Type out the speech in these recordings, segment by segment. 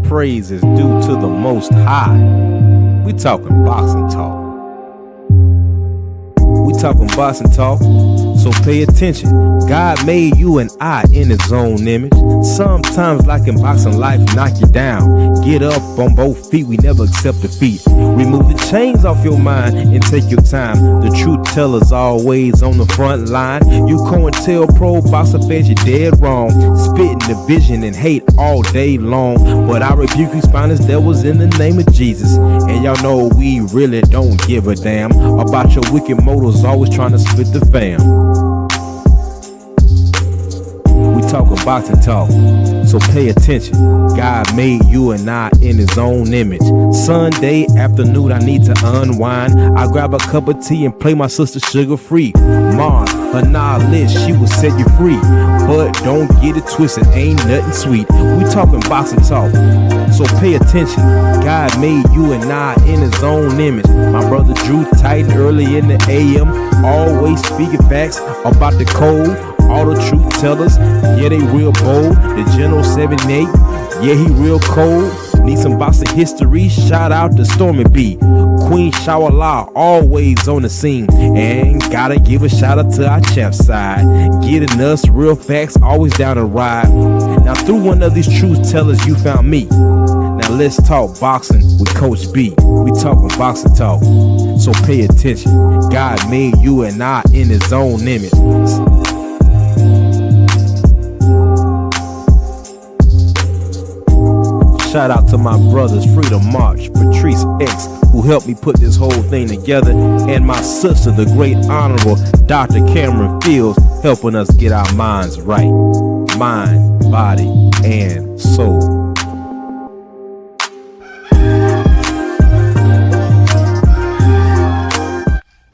praise is due to the Most High. We talking boxing talk. We talking boxing talk, so pay attention. God made you and I in his own image. Sometimes like in boxing, life knock you down. Get up on both feet, we never accept defeat. Remove the chains off your mind and take your time. The truth teller's always on the front line. You COINTELPRO boxer fans, you're dead wrong. Spitting division and hate all day long. But I rebuke you spineless devils in the name of Jesus. And y'all know we really don't give a damn about your wicked motives, always trying to split the fam. We talking boxing talk, so pay attention. God made you and I in his own image. Sunday afternoon, I need to unwind. I grab a cup of tea and play my sister Sugar Free. Mars, her knowledge, she will set you free. But don't get it twisted, ain't nothing sweet. We talking boxing talk, so pay attention. God made you and I in his own image. My brother Drew Titan early in the AM, always speaking facts about the code. All the truth tellers, yeah, they real bold. The General 78, yeah, he real cold. Need some boxing history, shout out to Stormy B. Queen Shawala, always on the scene. And gotta give a shout out to our champ side. Getting us real facts, always down to ride. Now through one of these truth tellers, you found me. Now let's talk boxing with Coach B. We talking boxing talk, so pay attention. God made you and I in his own image. Shout out to my brothers Freedom March, Patrice X, who helped me put this whole thing together, and my sister, the great honorable Dr. Cameron Fields, helping us get our minds right. Mind, body, and soul.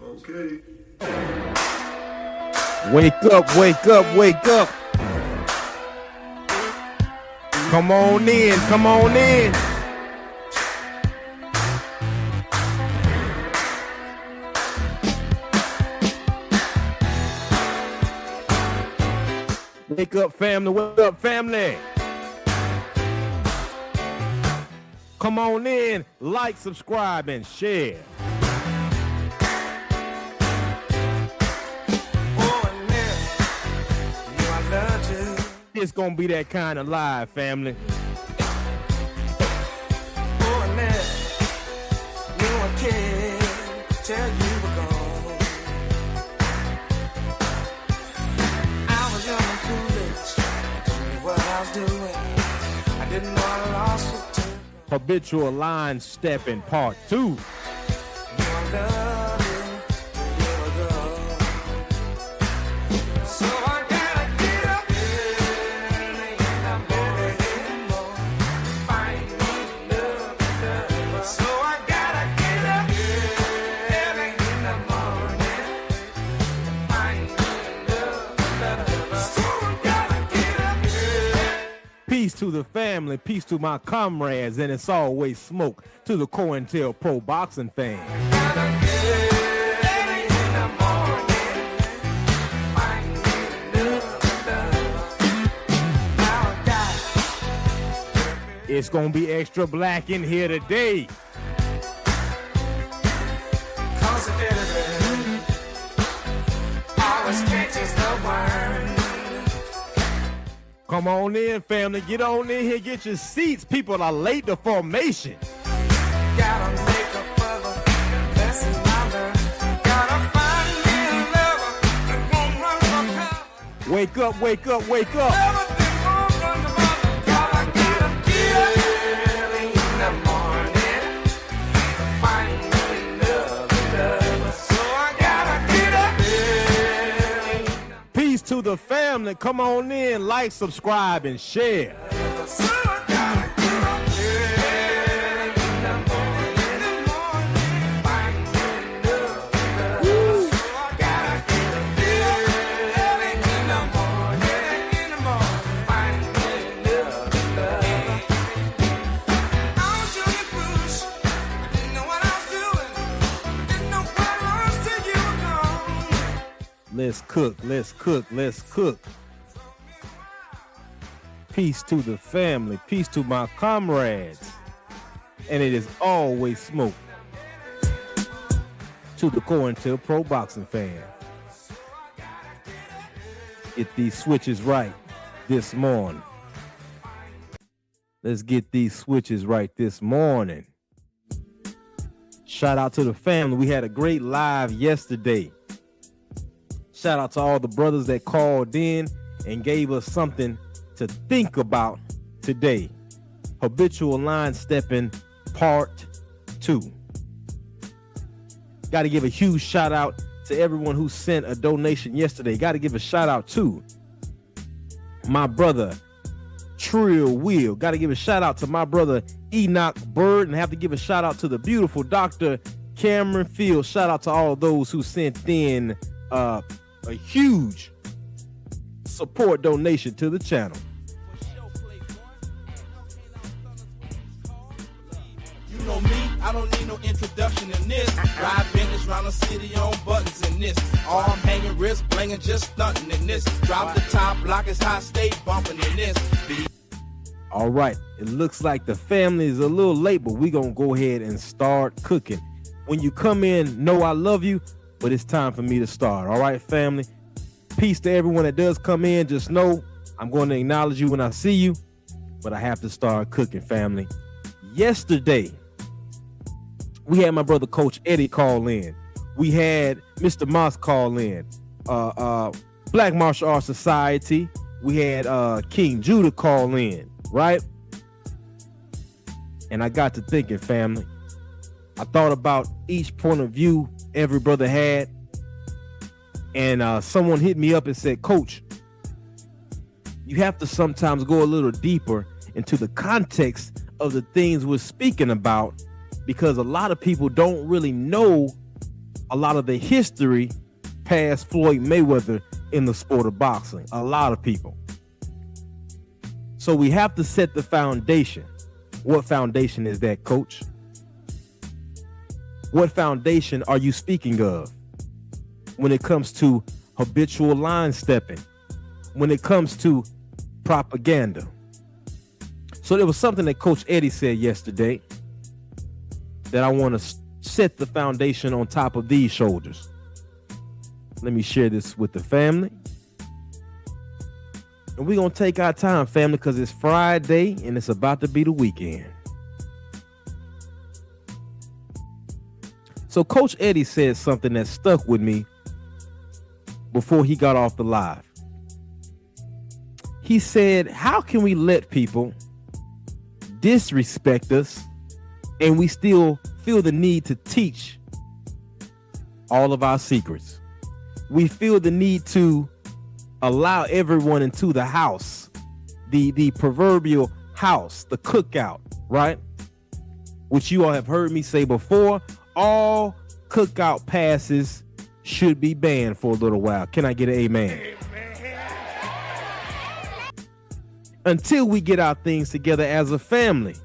Okay. Wake up, wake up, wake up. Come on in, come on in. Wake up, family, wake up, family. Come on in, like, subscribe, and share. It's gonna be that kind of live, family. Tell you we're gone. I was young and foolish. I didn't know what I was doing. I didn't know I lost it too. Habitual Line stepping part 2. You I love you a year ago. So I gotta get up early in the morning, find me love. So I gotta get up early in the morning, find me love. So I gotta get up early. Peace to the family, peace to my comrades, and it's always smoke to the COINTELPRO boxing fans. It's gonna be extra black in here today. Come on in, family. Get on in here. Get your seats. People are late to formation. Gotta make a further lesson I learned. Gotta find me a lover that won't run from cover. Wake up, wake up, wake up. Everything won't run from cover. Gotta get up early in the morning to find me love. So I gotta get up early. Peace to the family. Come on in. Like, subscribe, and share. So I gotta get up early in the morning, find me love. So I gotta get up early in the morning, find me love. I was young and foolish, I didn't know what I was doing, I didn't know what I was till you were gone. Let's cook, let's cook, let's cook. Peace to the family. Peace to my comrades. And it is always smoke. To the Quarantine Pro Boxing fan. Get these switches right this morning. Let's get these switches right this morning. Shout out to the family. We had a great live yesterday. Shout out to all the brothers that called in and gave us something to think about today. Habitual Line Stepping Part 2. Got to give a huge shout out to everyone who sent a donation yesterday. Got to give a shout out to my brother Trill Will. Got to give a shout out to my brother Enoch Bird, and have to give a shout out to the beautiful Dr. Cameron Field. Shout out to all those who sent in a huge support donation to the channel. You know me, I don't need no introduction in this. Ride business round the city on buttons in this. Arm hanging, wrist blinging, just stunting in this. Drop the top, block is high, stay bumping in this. All right, it looks like the family is a little late, but we're going to go ahead and start cooking. When you come in, know I love you, but it's time for me to start. All right, family? Peace to everyone that does come in. Just know I'm going to acknowledge you when I see you, but I have to start cooking, family. Yesterday, we had my brother Coach Eddie call in. We had Mr. Moss call in. Black Martial Arts Society. We had King Judah call in, right? And I got to thinking, family. I thought about each point of view every brother had. And someone hit me up and said, Coach, you have to sometimes go a little deeper into the context of the things we're speaking about, because a lot of people don't really know a lot of the history past Floyd Mayweather in the sport of boxing. A lot of people. So we have to set the foundation. What foundation is that, Coach? What foundation are you speaking of when it comes to habitual line stepping, when it comes to propaganda? So there was something that Coach Eddie said yesterday that I want to set the foundation on top of these shoulders. Let me share this with the family. And we're going to take our time, family, because it's Friday and it's about to be the weekend. So Coach Eddie said something that stuck with me before he got off the live. He said, how can we let people disrespect us and we still feel the need to teach all of our secrets? We feel the need to allow everyone into the house, the proverbial house, the cookout, right? Which you all have heard me say before, all cookout passes should be banned for a little while. Can I get an amen? Until we get our things together as a family,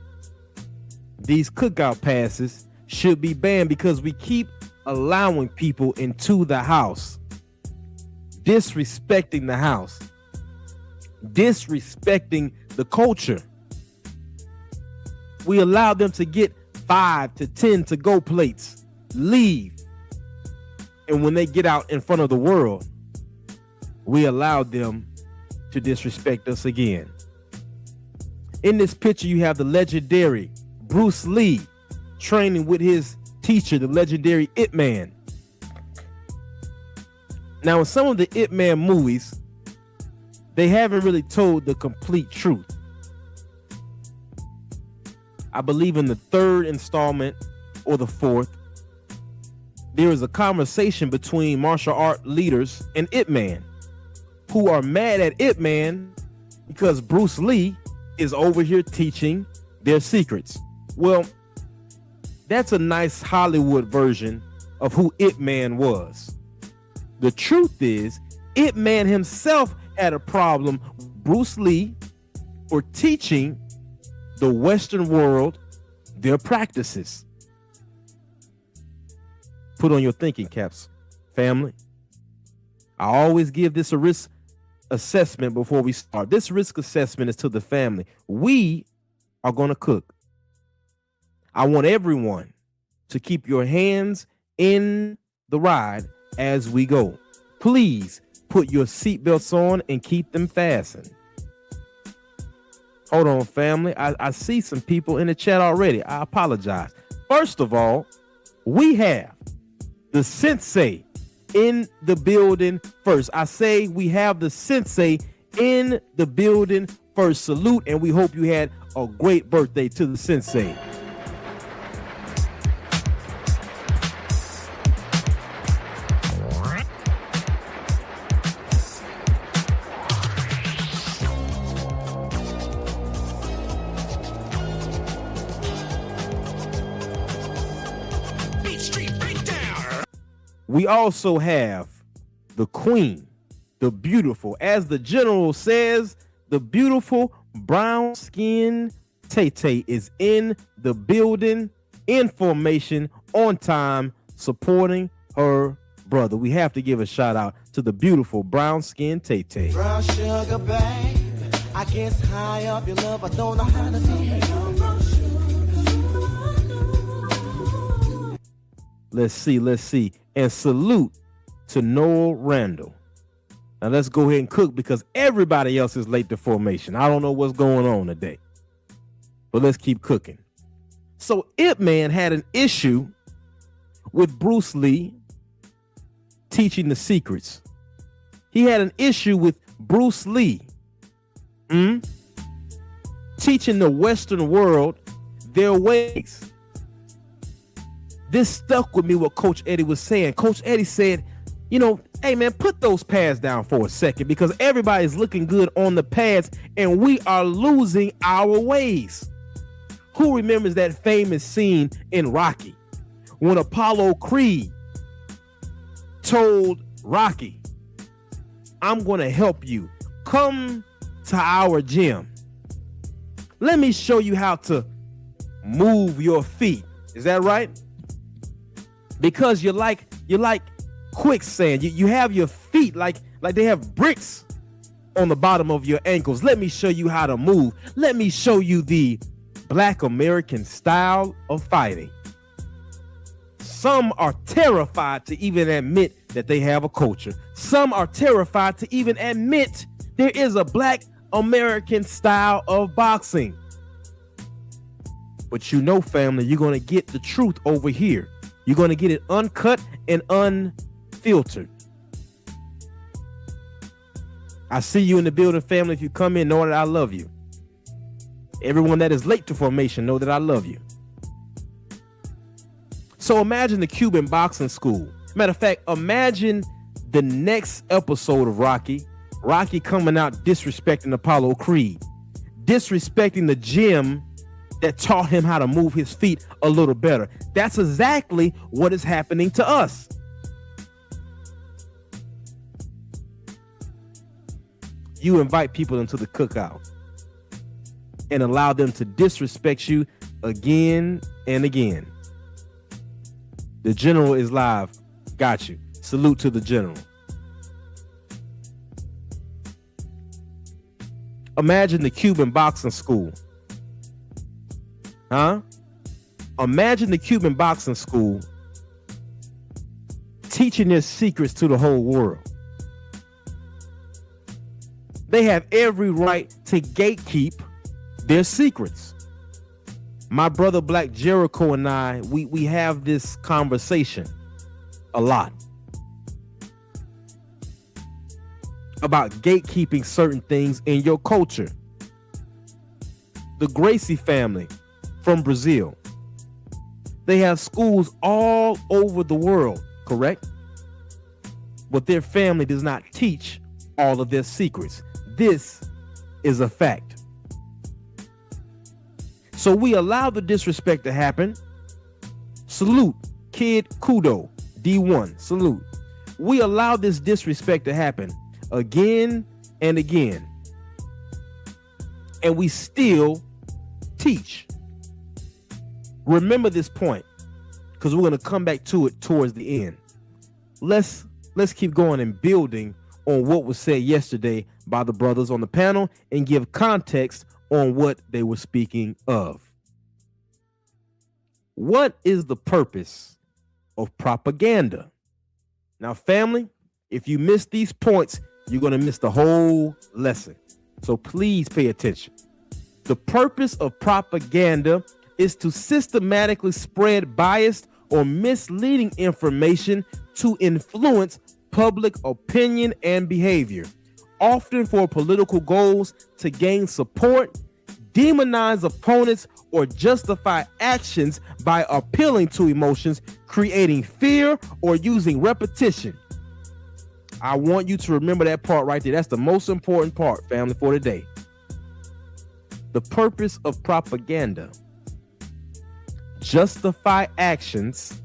these cookout passes should be banned, because we keep allowing people into the house, disrespecting the house, disrespecting the culture. We allow them to get 5 to 10 to-go plates, leave. And when they get out in front of the world, we allow them to disrespect us again. In this picture, you have the legendary Bruce Lee training with his teacher, the legendary Ip Man. Now, in some of the Ip Man movies, they haven't really told the complete truth. I believe in the third installment or the fourth, there is a conversation between martial art leaders and Ip Man, who are mad at Ip Man because Bruce Lee is over here teaching their secrets. Well, that's a nice Hollywood version of who Ip Man was. The truth is, Ip Man himself had a problem with Bruce Lee for teaching the Western world their practices. Put on your thinking caps, family. I always give this a assessment before we start. This risk assessment is to the family. We are going to cook. I want everyone to keep your hands in the ride as we go. Please put your seatbelts on and keep them fastened. Hold on, family. I see some people in the chat already. I apologize. First of all, we have the sensei in the building first. I say we have the sensei in the building first. Salute, and we hope you had a great birthday to the sensei. We also have the queen, the beautiful, as the general says, the beautiful brown skin Tay is in the building, in formation, on time, supporting her brother. We have to give a shout out to the beautiful brown skin Tay. Brown sugar, babe. I guess high up your love, I don't know how to behave. Let's see. And salute to Noel Randall. Now let's go ahead and cook because everybody else is late to formation. I don't know what's going on today, but let's keep cooking. So Ip Man had an issue with Bruce Lee teaching the secrets. He had an issue with Bruce Lee teaching the Western world their ways. This stuck with me what Coach Eddie was saying. Coach Eddie said, hey man, put those pads down for a second because everybody's looking good on the pads and we are losing our ways. Who remembers that famous scene in Rocky when Apollo Creed told Rocky, I'm going to help you. Come to our gym. Let me show you how to move your feet. Is that right? Because you're like quicksand. You have your feet like they have bricks on the bottom of your ankles. Let me show you how to move. Let me show you the Black American style of fighting. Some are terrified to even admit that they have a culture. Some are terrified to even admit there is a Black American style of boxing. But family, you're going to get the truth over here. You're going to get it uncut and unfiltered. I see you in the building, family. If you come in, know that I love you. Everyone that is late to formation, know that I love you. So imagine the Cuban boxing school. Matter of fact, imagine the next episode of Rocky coming out disrespecting Apollo Creed, disrespecting the gym that taught him how to move his feet a little better. That's exactly what is happening to us. You invite people into the cookout and allow them to disrespect you again and again. The general is live. Got you. Salute to the general. Imagine the Cuban boxing school. Imagine the Cuban boxing school teaching their secrets to the whole world. They have every right to gatekeep their secrets. My brother Black Jericho and I, we have this conversation a lot about gatekeeping certain things in your culture. The Gracie family from Brazil, they have schools all over the world, correct? But their family does not teach all of their secrets. This is a fact. So we allow the disrespect to happen. Salute, Kid Kudo, D1, salute. We allow this disrespect to happen again and again. And we still teach. Remember this point, because we're going to come back to it towards the end. Let's keep going and building on what was said yesterday by the brothers on the panel and give context on what they were speaking of. What is the purpose of propaganda? Now, family, if you miss these points, you're going to miss the whole lesson. So please pay attention. The purpose of propaganda is to systematically spread biased or misleading information to influence public opinion and behavior, often for political goals, to gain support, demonize opponents, or justify actions by appealing to emotions, creating fear, or using repetition. I want you to remember that part right there. That's the most important part, family, for today. The purpose of propaganda: justify actions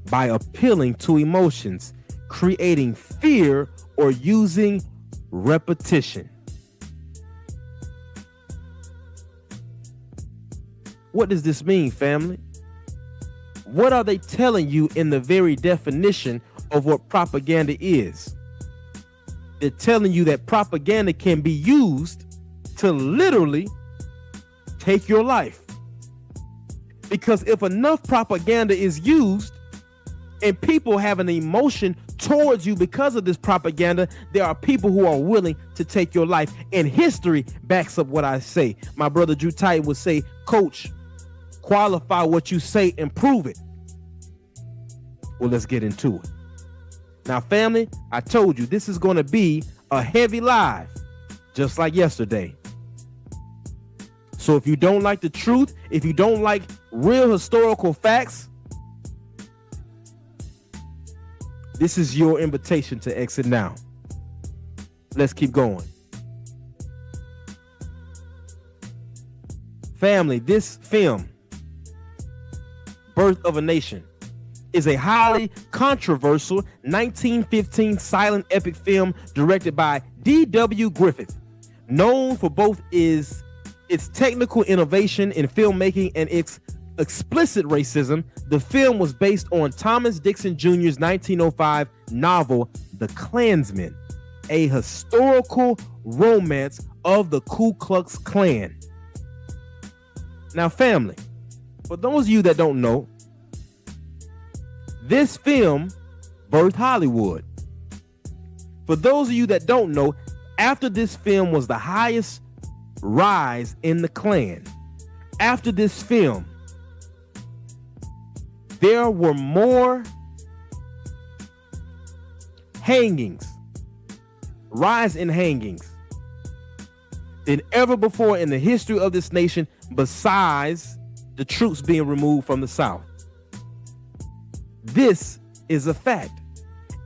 by appealing to emotions, creating fear, or using repetition. What does this mean, family? What are they telling you in the very definition of what propaganda is? They're telling you that propaganda can be used to literally take your life. Because if enough propaganda is used and people have an emotion towards you because of this propaganda, there are people who are willing to take your life. And history backs up what I say. My brother Drew Titan would say, Coach, qualify what you say and prove it. Well, let's get into it. Now, family, I told you this is going to be a heavy live, just like yesterday. So if you don't like the truth, if you don't like real historical facts, this is your invitation to exit now. Let's keep going. Family, this film, Birth of a Nation, is a highly controversial 1915 silent epic film directed by D.W. Griffith. Known for both its technical innovation in filmmaking and its explicit racism, the film was based on Thomas Dixon Jr.'s 1905 novel, The Klansman, a historical romance of the Ku Klux Klan. Now, family, for those of you that don't know, this film birthed Hollywood. For those of you that don't know, after this film was the highest rise in the Klan. After this film, there were more hangings, rise in hangings, than ever before in the history of this nation, besides the troops being removed from the South. This is a fact,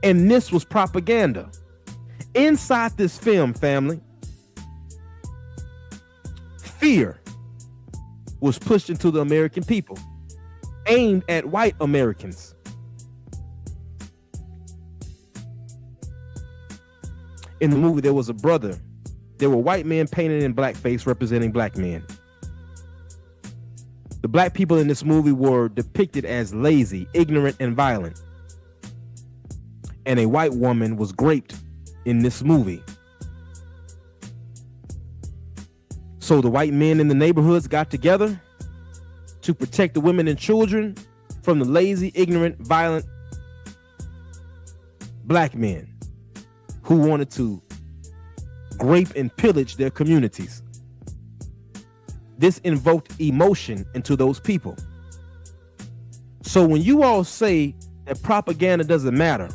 and this was propaganda. Inside this film, family, fear was pushed into the American people, aimed at white Americans. In the movie, there was a brother. There were white men painted in blackface representing black men. The black people in this movie were depicted as lazy, ignorant, and violent. And a white woman was raped in this movie. So the white men in the neighborhoods got together to protect the women and children from the lazy, ignorant, violent black men who wanted to rape and pillage their communities. This invoked emotion into those people. So when you all say that propaganda doesn't matter,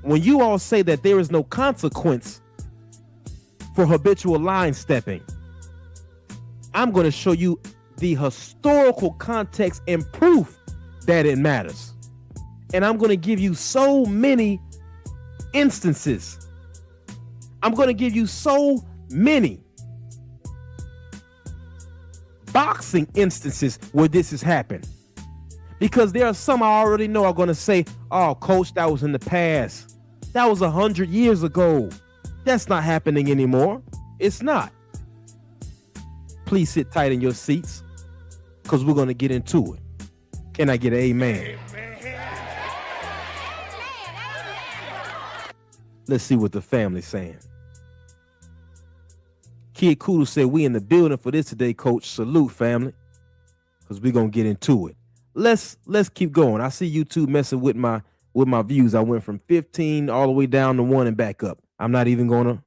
when you all say that there is no consequence for habitual line stepping, I'm going to show you the historical context and proof that it matters. And I'm going to give you so many instances. I'm going to give you so many boxing instances where this has happened. Because there are some I already know are going to say, oh, coach, that was in the past. That was 100 years ago. That's not happening anymore. It's not. Please sit tight in your seats, because we're going to get into it. Can I get an amen? Let's see what the family's saying. Kid Kudu said, we in the building for this today, coach. Salute, family. Because we're going to get into it. Let's keep going. I see you two messing with my views. I went from 15 all the way down to 1 and back up. I'm not even gonna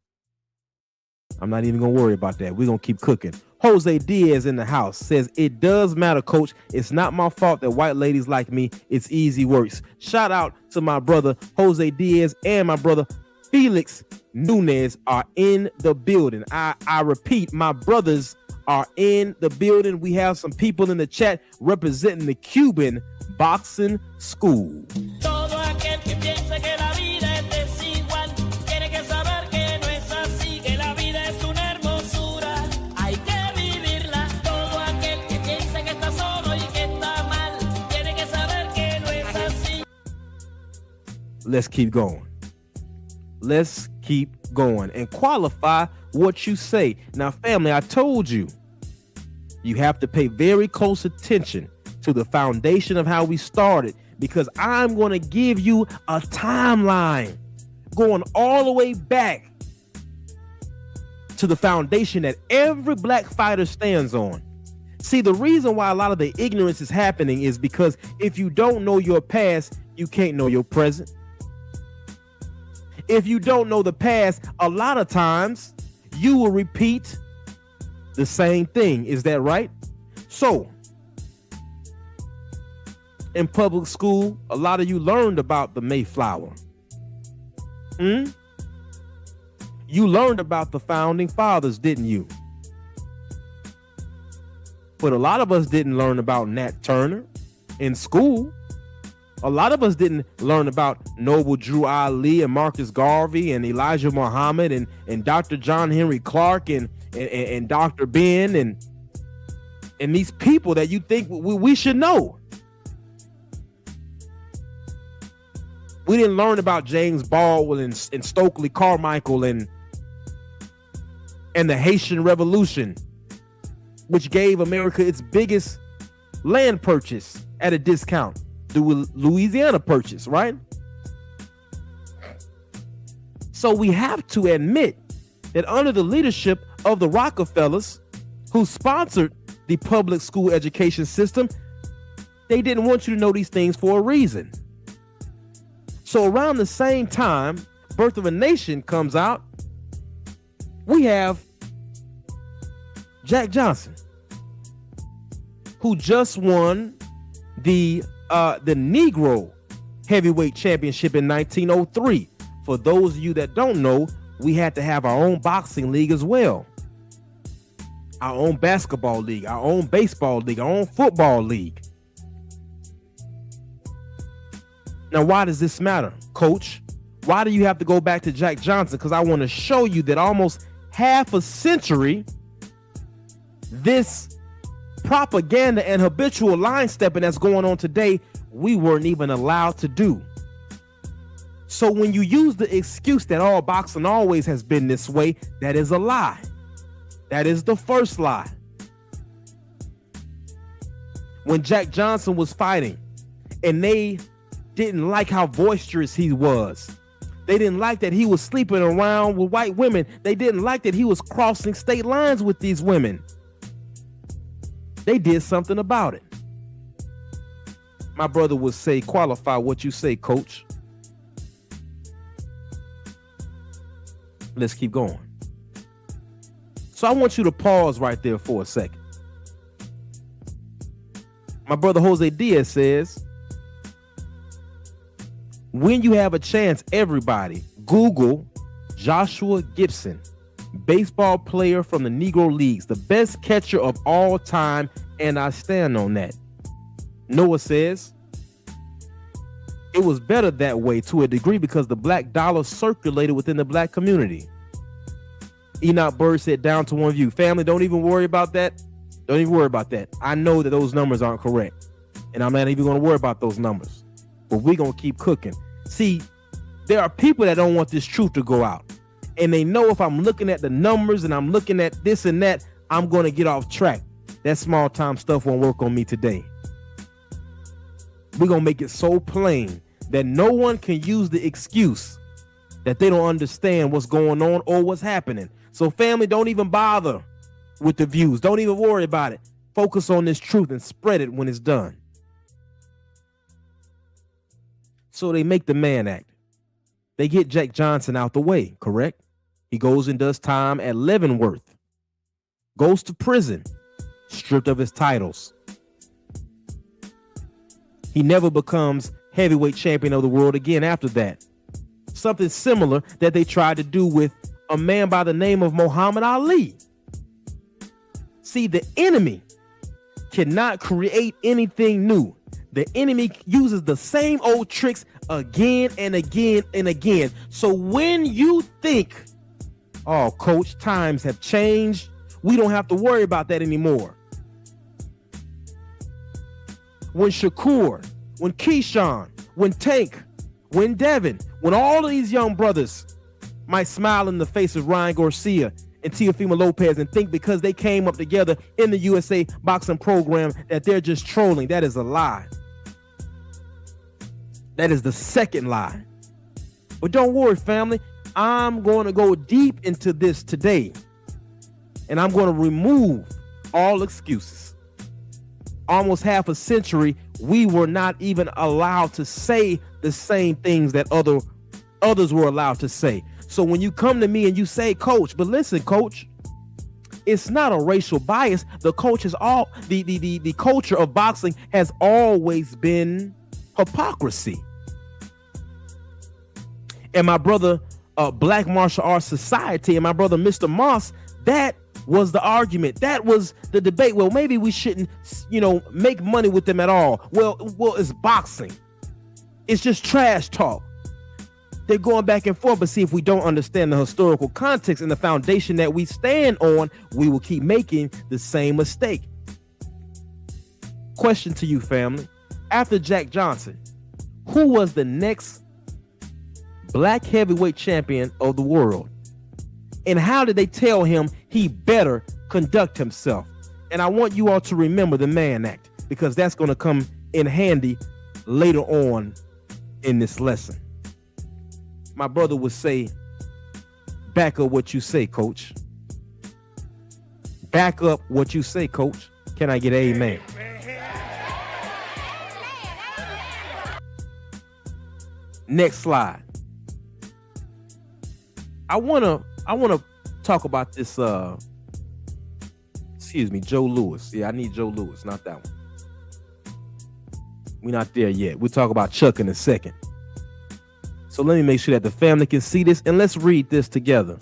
worry about that. We're gonna keep cooking. Jose Diaz in the house says, it does matter, coach. It's not my fault that white ladies like me. It's easy works. Shout out to my brother Jose Diaz and my brother Felix Nunez are in the building. I repeat, my brothers are in the building. We have some people in the chat representing the Cuban boxing school. Let's keep going. Let's keep going and qualify what you say. Now, family, I told you, you have to pay very close attention to the foundation of how we started, because I'm going to give you a timeline going all the way back to the foundation that every black fighter stands on. See, the reason why a lot of the ignorance is happening is because if you don't know your past, you can't know your present. If you don't know the past, a lot of times you will repeat the same thing. Is that right? So, in public school, a lot of you learned about the Mayflower. You learned about the founding fathers, didn't you? But a lot of us didn't learn about Nat Turner in school. A lot of us didn't learn about Noble Drew Ali and Marcus Garvey and Elijah Muhammad and Dr. John Henry Clark and Dr. Ben and these people that you think we should know. We didn't learn about James Baldwin and Stokely Carmichael and the Haitian Revolution, which gave America its biggest land purchase at a discount. The Louisiana Purchase, right? So we have to admit that under the leadership of the Rockefellers, who sponsored the public school education system, they didn't want you to know these things for a reason. So around the same time Birth of a Nation comes out, we have Jack Johnson, who just won the Negro Heavyweight Championship in 1903. For those of you that don't know, we had to have our own boxing league as well. Our own basketball league, our own baseball league, our own football league. Now, why does this matter, Coach? Why do you have to go back to Jack Johnson? Because I want to show you that almost half a century, this propaganda and habitual line stepping that's going on today, we weren't even allowed to do. So when you use the excuse that all boxing always has been this way, that is a lie. That is the first lie. When Jack Johnson was fighting and they didn't like how boisterous he was, they didn't like that he was sleeping around with white women, they didn't like that he was crossing state lines with these women, they did something about it. My brother would say, qualify what you say, Coach. Let's keep going. So I want you to pause right there for a second. My brother Jose Diaz says, when you have a chance, everybody, Google Joshua Gibson, baseball player from the Negro Leagues, the best catcher of all time, and I stand on that. Noah says, it was better that way to a degree because the black dollar circulated within the black community. Enoch Bird said, down to one view. Family, don't even worry about that. Don't even worry about that. I know that those numbers aren't correct, and I'm not even going to worry about those numbers, but we're going to keep cooking. See, there are people that don't want this truth to go out, and they know if I'm looking at the numbers and I'm looking at this and that, I'm going to get off track. That small time stuff won't work on me today. We're going to make it so plain that no one can use the excuse that they don't understand what's going on or what's happening. So family, don't even bother with the views. Don't even worry about it. Focus on this truth and spread it when it's done. So they make the Mann Act. They get Jack Johnson out the way, correct? He goes and does time at Leavenworth. Goes to prison, stripped of his titles. He never becomes heavyweight champion of the world again after that. Something similar that they tried to do with a man by the name of Muhammad Ali. See, the enemy cannot create anything new. The enemy uses the same old tricks again and again and again. So when you think, oh, coach, times have changed, we don't have to worry about that anymore. When Shakur, when Keyshawn, when Tank, when Devin, when all of these young brothers might smile in the face of Ryan Garcia and Teofimo Lopez and think because they came up together in the USA boxing program that they're just trolling, that is a lie. That is the second lie. But don't worry, family. I'm going to go deep into this today, and I'm going to remove all excuses. Almost half a century, we were not even allowed to say the same things that others were allowed to say. So when you come to me and you say, coach, but listen, coach, it's not a racial bias. The culture of boxing has always been hypocrisy. And my brother, Black Martial Arts Society, and my brother, Mr. Moss, that was the argument. That was the debate. Well, maybe we shouldn't, make money with them at all. Well, it's boxing. It's just trash talk. They're going back and forth, but see, if we don't understand the historical context and the foundation that we stand on, we will keep making the same mistake. Question to you, family. After Jack Johnson, who was the next black heavyweight champion of the world? And how did they tell him he better conduct himself? And I want you all to remember the Mann Act, because that's going to come in handy later on in this lesson. My brother would say, back up what you say, coach. Back up what you say, coach. Can I get an amen? Next slide. I wanna talk about this. Joe Louis. Yeah, I need Joe Louis, not that one. We're not there yet. We'll talk about Chuck in a second. So let me make sure that the family can see this, and let's read this together.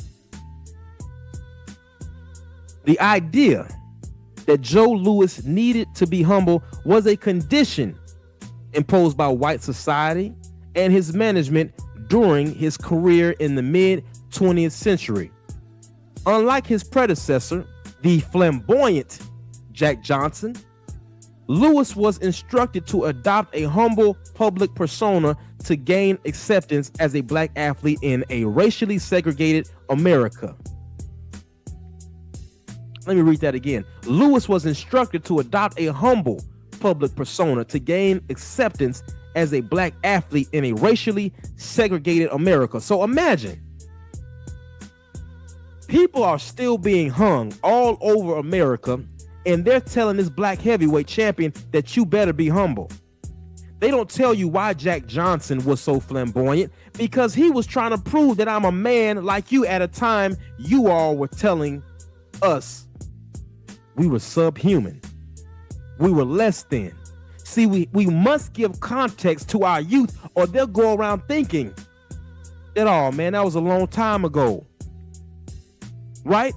The idea that Joe Louis needed to be humble was a condition imposed by white society and his management during his career in the mid-20th century. Unlike his predecessor, the flamboyant Jack Johnson, Louis was instructed to adopt a humble public persona to gain acceptance as a black athlete in a racially segregated America. Let me read that again. Louis was instructed to adopt a humble public persona to gain acceptance as a black athlete in a racially segregated America. So imagine, people are still being hung all over America, and they're telling this black heavyweight champion that you better be humble. They don't tell you why Jack Johnson was so flamboyant, because he was trying to prove that I'm a man like you at a time you all were telling us we were subhuman. We were less than. See, we must give context to our youth, or they'll go around thinking that, oh man, that was a long time ago. Right?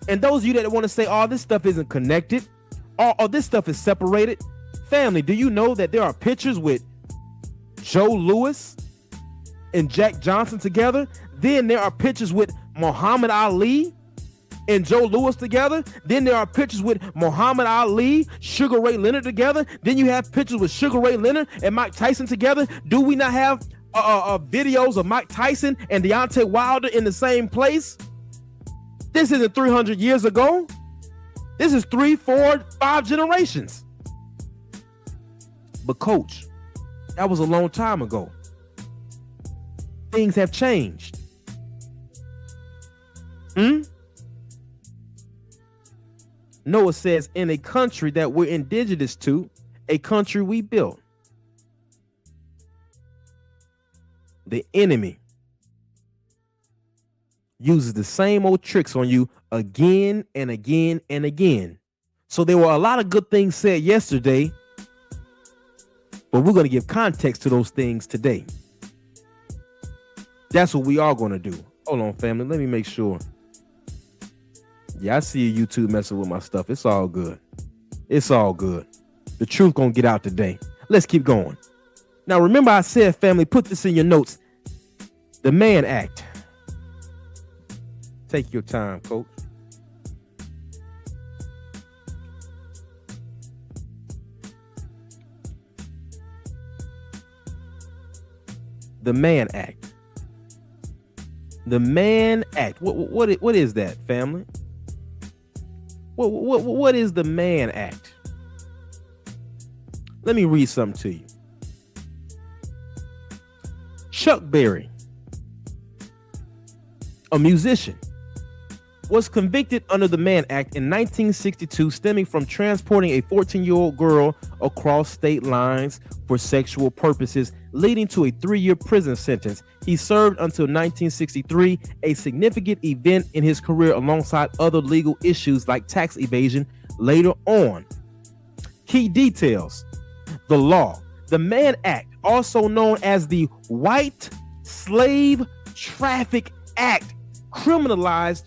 And those of you that want to say, oh, this stuff isn't connected, or this stuff is separated. Family, do you know that there are pictures with Joe Louis and Jack Johnson together? Then there are pictures with Muhammad Ali and Joe Louis together. Then there are pictures with Muhammad Ali, Sugar Ray Leonard together. Then you have pictures with Sugar Ray Leonard and Mike Tyson together. Do we not have videos of Mike Tyson and Deontay Wilder in the same place? This isn't 300 years ago. This is 3, 4, 5 generations. But coach, that was a long time ago. things have changed. Noah says, in a country that we're indigenous to, a country we built, the enemy uses the same old tricks on you again and again and again. So there were a lot of good things said yesterday, but we're going to give context to those things today. That's what we are going to do. Hold on, family. Let me make sure. Yeah, I see you YouTube messing with my stuff. It's all good. It's all good. The truth going to get out today. Let's keep going. Now, remember I said, family, put this in your notes. The Mann Act. Take your time, coach. The Mann Act. The Mann Act. What is that, family? What is the Mann Act? Let me read something to you. Chuck Berry, a musician, was convicted under the Mann Act in 1962, stemming from transporting a 14-year-old girl across state lines for sexual purposes, leading to a 3-year prison sentence. He served until 1963, a significant event in his career alongside other legal issues like tax evasion later on. Key details: the law. The Mann Act, also known as the White Slave Traffic Act, criminalized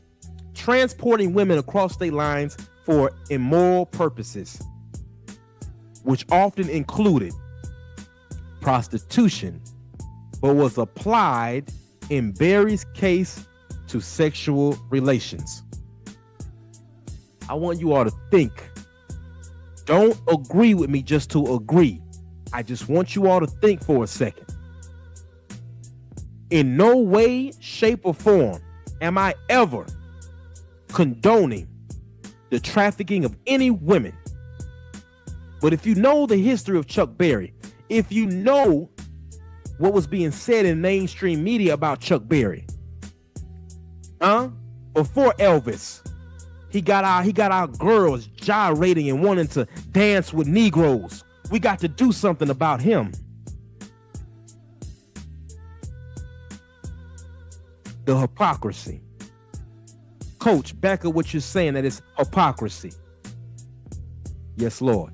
transporting women across state lines for immoral purposes, which often included prostitution, but was applied in Berry's case to sexual relations. I want you all to think. Don't agree with me just to agree. I just want you all to think for a second. In no way, shape, or form am I ever condoning the trafficking of any women. But if you know the history of Chuck Berry, if you know what was being said in mainstream media about Chuck Berry, before Elvis, he got our girls gyrating and wanting to dance with Negroes. We got to do something about him. The hypocrisy. Coach, back up what you're saying, that it's hypocrisy. Yes, Lord.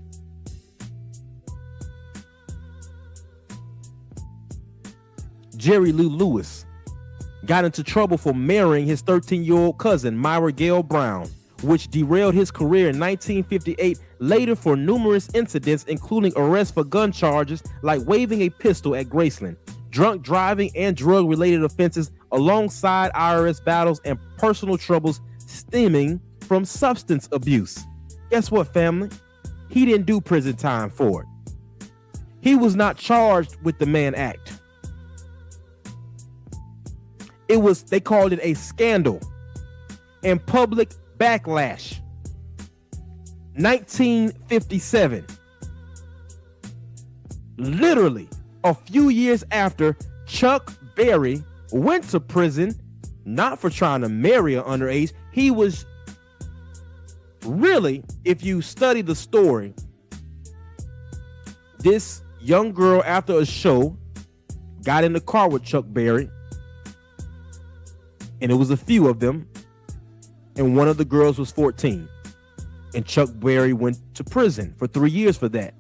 Jerry Lee Lewis got into trouble for marrying his 13-year-old cousin, Myra Gale Brown, which derailed his career in 1958, later for numerous incidents, including arrests for gun charges like waving a pistol at Graceland, drunk driving, and drug-related offenses, alongside IRS battles and personal troubles stemming from substance abuse. Guess what, family? He didn't do prison time for it. He was not charged with the Mann Act. They called it a scandal and public backlash. 1957. Literally a few years after Chuck Berry went to prison, not for trying to marry an underage. He was really, if you study the story, this young girl, after a show, got in the car with Chuck Berry, and it was a few of them, and one of the girls was 14, and Chuck Berry went to prison for 3 years for that.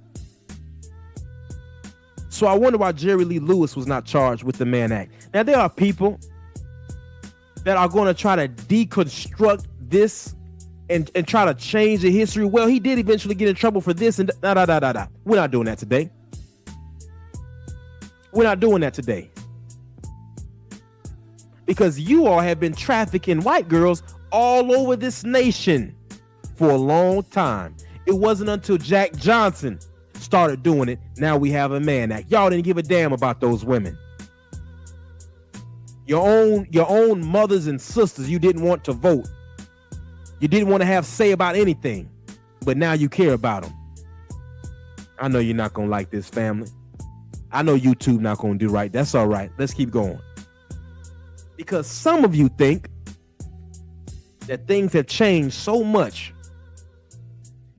So I wonder why Jerry Lee Lewis was not charged with the Mann Act. Now, there are people that are going to try to deconstruct this and try to change the history. Well, he did eventually get in trouble for this and da. We're not doing that today. We're not doing that today. Because you all have been trafficking white girls all over this nation for a long time. It wasn't until Jack Johnson started doing it. Now we have a Mann Act. Y'all didn't give a damn about those women. Your own mothers and sisters, you didn't want to vote. You didn't want to have say about anything, but now you care about them. I know you're not going to like this, family. I know YouTube not going to do right. That's all right. Let's keep going. Because some of you think that things have changed so much.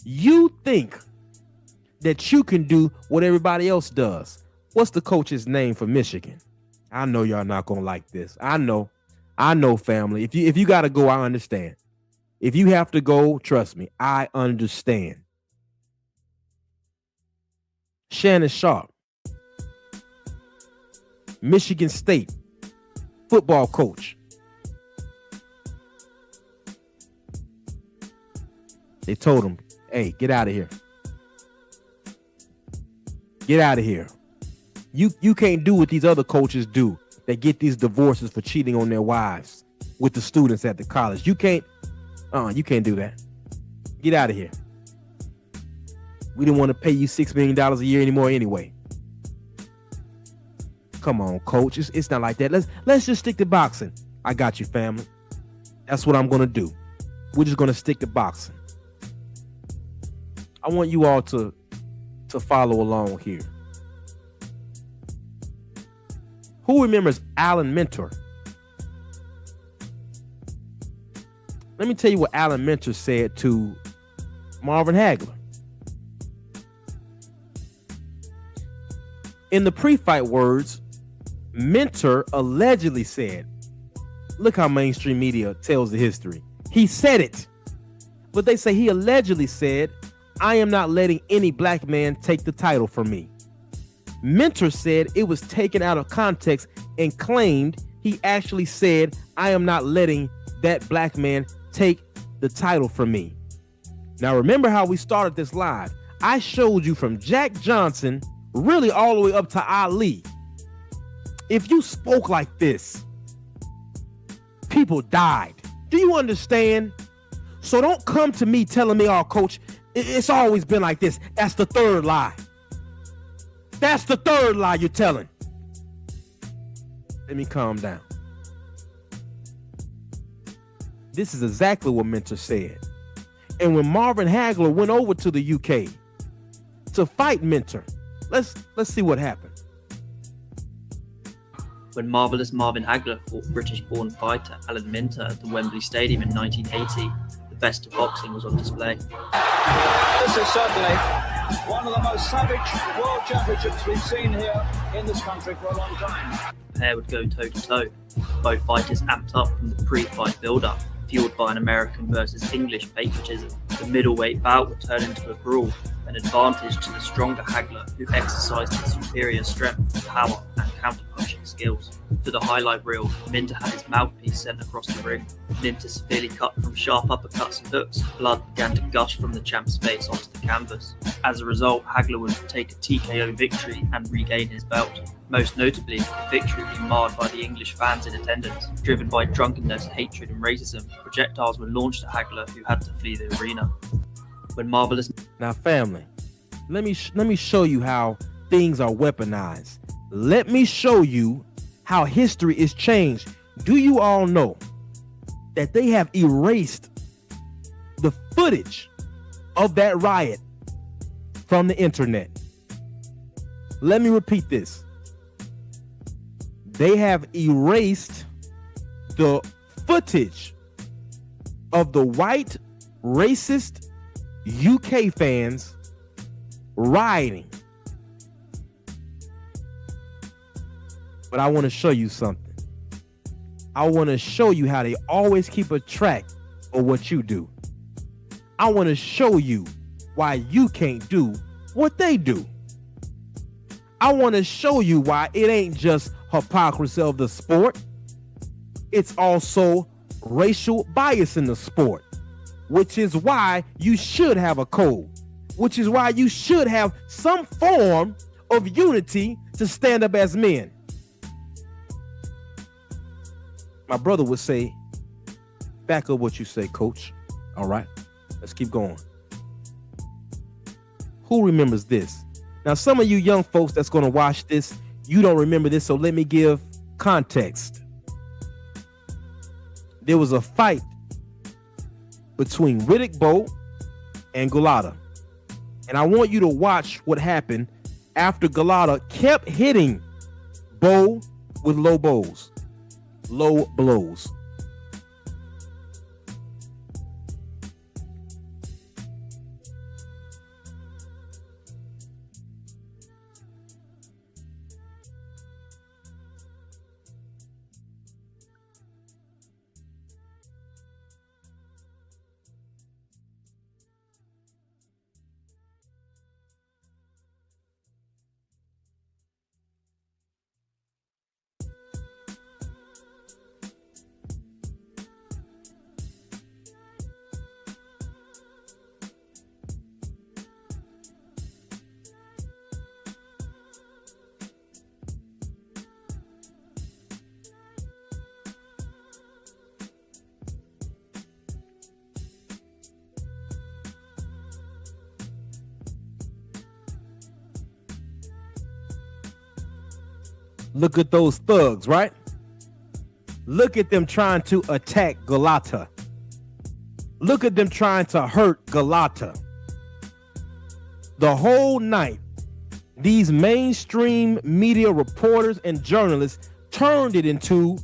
You think that you can do what everybody else does. What's the coach's name for Michigan? I know y'all not gonna like this. I know, family. If you gotta go, I understand. If you have to go, trust me, I understand. Shannon Sharp, Michigan State football coach. They told him, hey, get out of here. Get out of here. You can't do what these other coaches do. They get these divorces for cheating on their wives with the students at the college. You can't do that. Get out of here. We didn't want to pay you $6 million a year anymore anyway. Come on, coach. It's not like that. Let's just stick to boxing. I got you, family. That's what I'm gonna do. We're just gonna stick to boxing. I want you all to follow along here. Who remembers Alan Mentor? Let me tell you what Alan Mentor said to Marvin Hagler. In the pre-fight words, Mentor allegedly said, look how mainstream media tells the history. He said it, but they say he allegedly said, I am not letting any black man take the title from me. Mentor said it was taken out of context and claimed he actually said, I am not letting that black man take the title from me. Now, remember how we started this live. I showed you from Jack Johnson really all the way up to Ali. If you spoke like this, people died. Do you understand? So don't come to me telling me, oh, coach, it's always been like this. That's the third lie. That's the third lie you're telling. Let me calm down. This is exactly what Mentor said. And when Marvin Hagler went over to the UK to fight Mentor, let's see what happened. When marvellous Marvin Hagler fought British-born fighter Alan Minter at the Wembley Stadium in 1980, the best of boxing was on display. This is certainly one of the most savage world championships we've seen here in this country for a long time. The pair would go toe-to-toe, both fighters amped up from the pre-fight build-up, fueled by an American versus English patriotism. The middleweight bout would turn into a brawl, an advantage to the stronger Hagler, who exercised his superior strength, power, and counter-punching skills. For the highlight reel, Minter had his mouthpiece sent across the ring. Minter severely cut from sharp uppercuts and hooks. Blood began to gush from the champ's face onto the canvas. As a result, Hagler would take a TKO victory and regain his belt. Most notably, the victory being marred by the English fans in attendance. Driven by drunkenness, hatred, and racism, projectiles were launched at Hagler, who had to flee the arena. When marvelous... Now, family, let me show you how things are weaponized. Let me show you how history is changed. Do you all know that they have erased the footage of that riot from the internet? Let me repeat this. They have erased the footage of the white racist UK fans rioting. But I want to show you something. I want to show you how they always keep a track of what you do. I want to show you why you can't do what they do. I want to show you why it ain't just hypocrisy of the sport. It's also racial bias in the sport, which is why you should have a code, which is why you should have some form of unity to stand up as men. My brother would say, back up what you say, coach. All right, let's keep going. Who remembers this? Now, some of you young folks that's going to watch this, you don't remember this, so let me give context. There was a fight between Riddick Bowe and Gulata. And I want you to watch what happened after Gulata kept hitting Bowe with low blows. low blows. Look at those thugs, right? Look at them trying to attack Galata. Look at them trying to hurt Galata. The whole night, these mainstream media reporters and journalists turned it into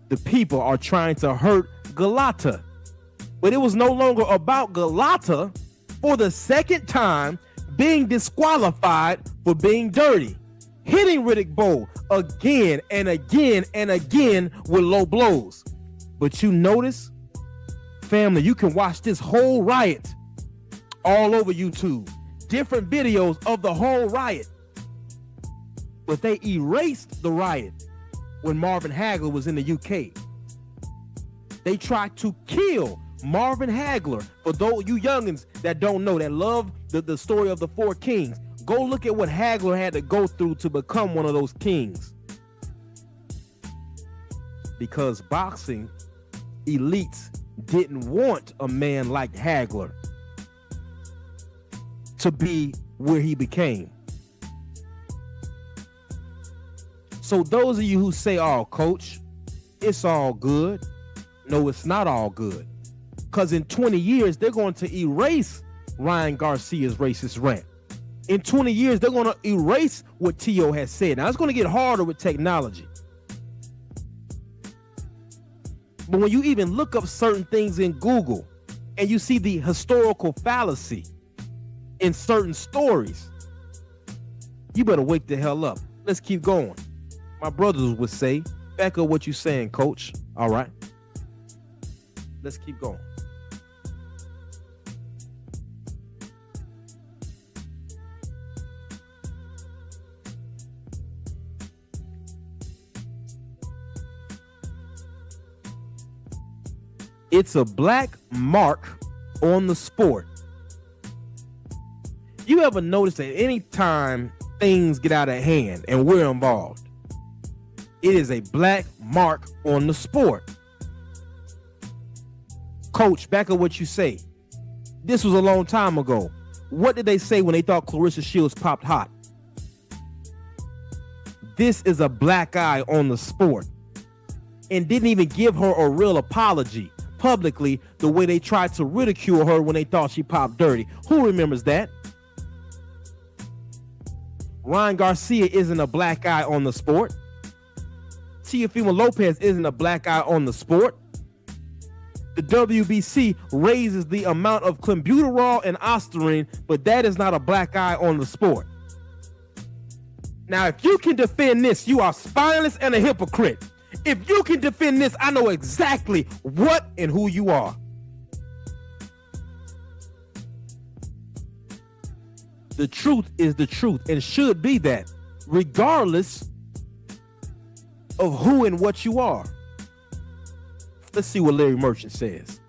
the people are trying to hurt Galata. But it was no longer about Galata for the second time being disqualified for being dirty. Hitting Riddick Bowe again and again and again with low blows. But you notice, family, you can watch this whole riot all over YouTube. Different videos of the whole riot. But they erased the riot when Marvin Hagler was in the UK. They tried to kill Marvin Hagler. For those you youngins that don't know, that love the story of the Four Kings, go look at what Hagler had to go through to become one of those kings. Because boxing elites didn't want a man like Hagler to be where he became. So those of you who say, oh, coach, it's all good. No, it's not all good. Because in 20 years, they're going to erase Ryan Garcia's racist rant. In 20 years, they're going to erase what T.O. has said. Now, it's going to get harder with technology. But when you even look up certain things in Google and you see the historical fallacy in certain stories, you better wake the hell up. Let's keep going. My brothers would say, back up what you're saying, coach. All right. Let's keep going. It's a black mark on the sport. You ever notice that anytime things get out of hand and we're involved, it is a black mark on the sport? Coach, back at what you say. This was a long time ago. What did they say when they thought Clarissa Shields popped hot? This is a black eye on the sport. And didn't even give her a real apology publicly the way they tried to ridicule her when they thought she popped dirty. Who remembers that? Ryan Garcia isn't a black eye on the sport. Teofimo Lopez isn't a black eye on the sport. The WBC raises the amount of clenbuterol and ostarine, but that is not a black eye on the sport. Now, if you can defend this, you are spineless and a hypocrite. If you can defend this, I know exactly what and who you are. The truth is the truth and should be that, regardless of who and what you are. Let's see what Larry Merchant says.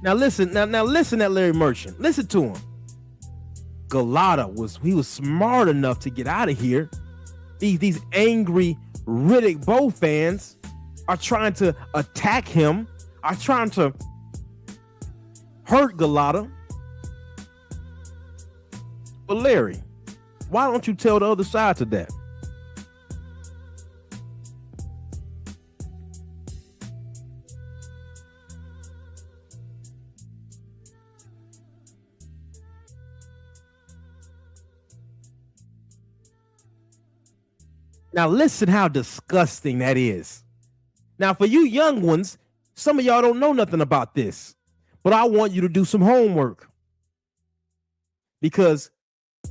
Now listen, now listen at Larry Merchant. Listen to him. Galata was smart enough to get out of here. These angry Riddick Bowe fans are trying to attack him, are trying to hurt Galata. But Larry, why don't you tell the other side to that? Now listen how disgusting that is. Now for you young ones, some of y'all don't know nothing about this, but I want you to do some homework because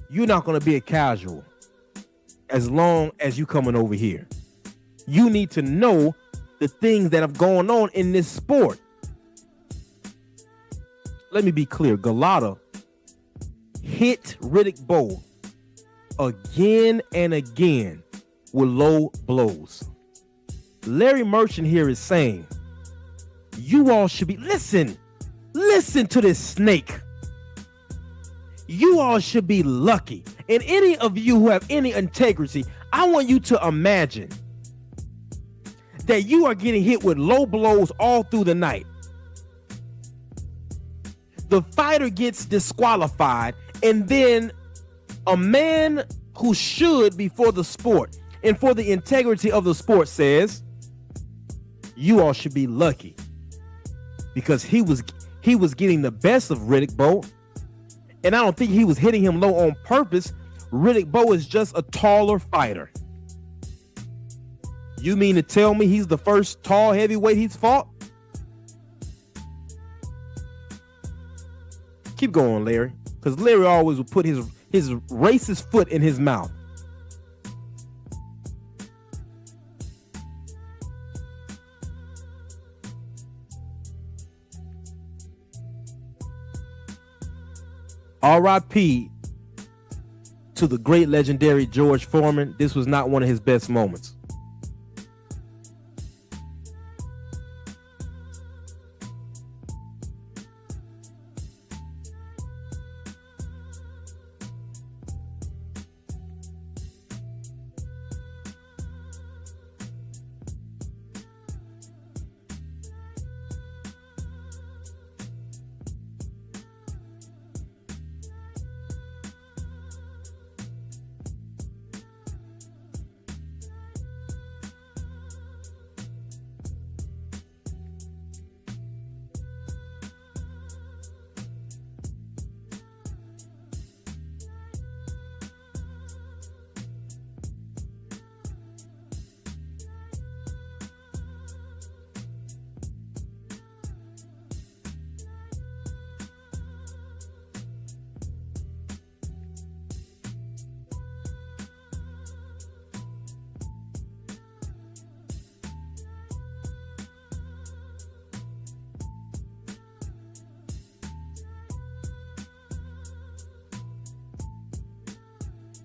you're not going to be a casual as long as you coming over here. You need to know the things that have gone on in this sport. Let me be clear. Galata hit Riddick Bowe again and again with low blows. Larry Merchant here is saying, you all should be, listen to this snake. You all should be lucky. And any of you who have any integrity, I want you to imagine that you are getting hit with low blows all through the night. The fighter gets disqualified, and then a man who should be for the sport and for the integrity of the sport says, you all should be lucky because he was getting the best of Riddick Bowe, and I don't think he was hitting him low on purpose. Riddick Bowe is just a taller fighter. You mean to tell me he's the first tall heavyweight he's fought? Keep going, Larry, because Larry always would put his racist foot in his mouth. R.I.P. to the great legendary George Foreman. This was not one of his best moments.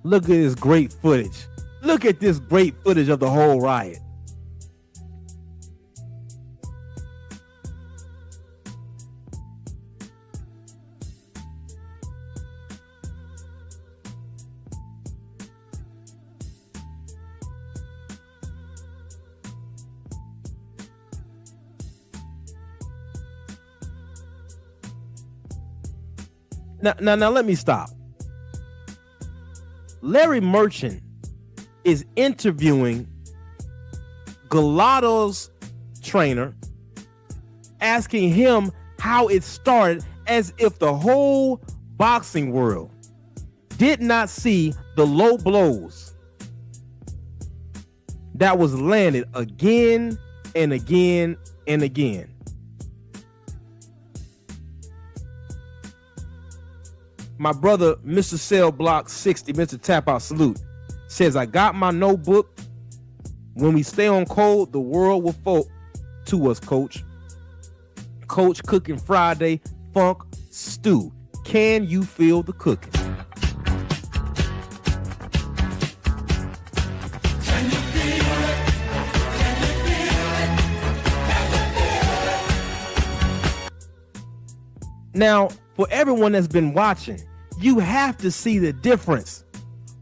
Look at this great footage. Look at this great footage of the whole riot. Now let me stop. Larry Merchant is interviewing Galato's trainer, asking him how it started, as if the whole boxing world did not see the low blows that was landed again and again and again. My brother, Mr. Cell Block 60, Mr. Tap Out Salute, says, I got my notebook. When we stay on cold, the world will fold to us, coach. Coach cooking Friday, funk stew. Can you feel the cooking? Now, for everyone that's been watching, you have to see the difference.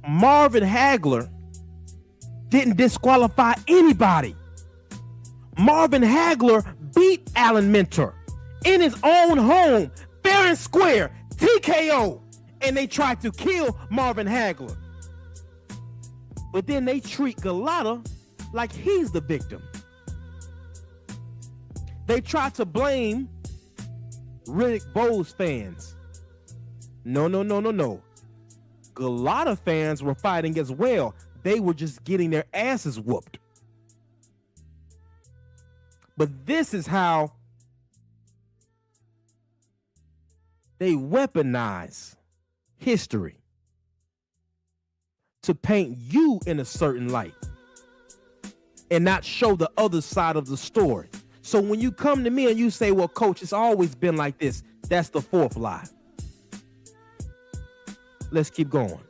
Marvin Hagler didn't disqualify anybody. Marvin Hagler beat Alan Minter in his own home, fair and square, TKO. and they tried to kill Marvin Hagler. But then they treat Galata like he's the victim. They try to blame Riddick Bowe's fans. No. Galata fans were fighting as well. They were just getting their asses whooped. But this is how they weaponize history to paint you in a certain light and not show the other side of the story. So when you come to me and you say, well, coach, it's always been like this, that's the fourth lie. Let's keep going.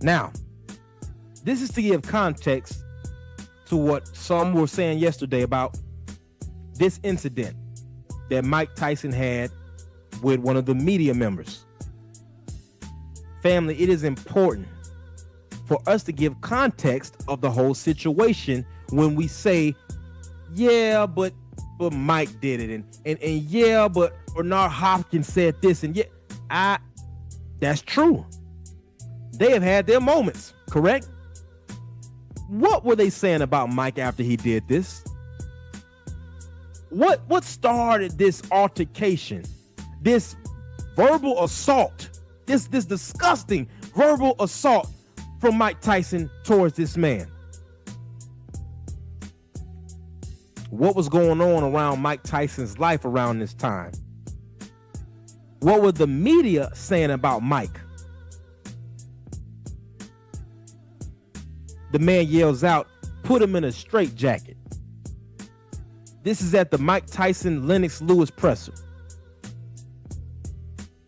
Now, this is to give context to what some were saying yesterday about this incident that Mike Tyson had with one of the media members. Family, it is important for us to give context of the whole situation when we say, yeah, but Mike did it, and yeah, but Bernard Hopkins said this, and yeah, that's true. They have had their moments, correct? What were they saying about Mike after he did this? What started this altercation, this verbal assault, this disgusting verbal assault from Mike Tyson towards this man? What was going on around Mike Tyson's life around this time? What were the media saying about Mike? The man yells out, put him in a straitjacket. This is at the Mike Tyson Lennox Lewis presser.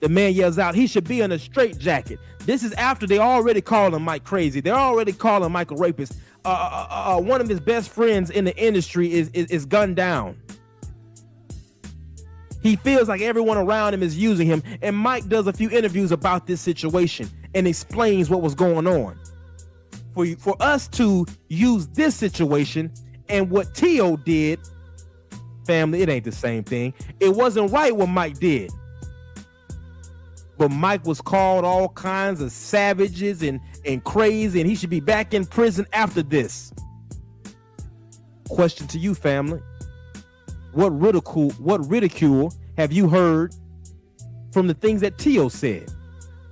The man yells out, he should be in a straitjacket. This is after they already calling Mike crazy. They're already calling Mike a rapist. One of his best friends in the industry is gunned down. He feels like everyone around him is using him. And Mike does a few interviews about this situation and explains what was going on. For us to use this situation and what T.O. did, family, it ain't the same thing. It wasn't right what Mike did. But Mike was called all kinds of savages and crazy, and he should be back in prison after this. Question to you, family. What ridicule have you heard from the things that T.O. said?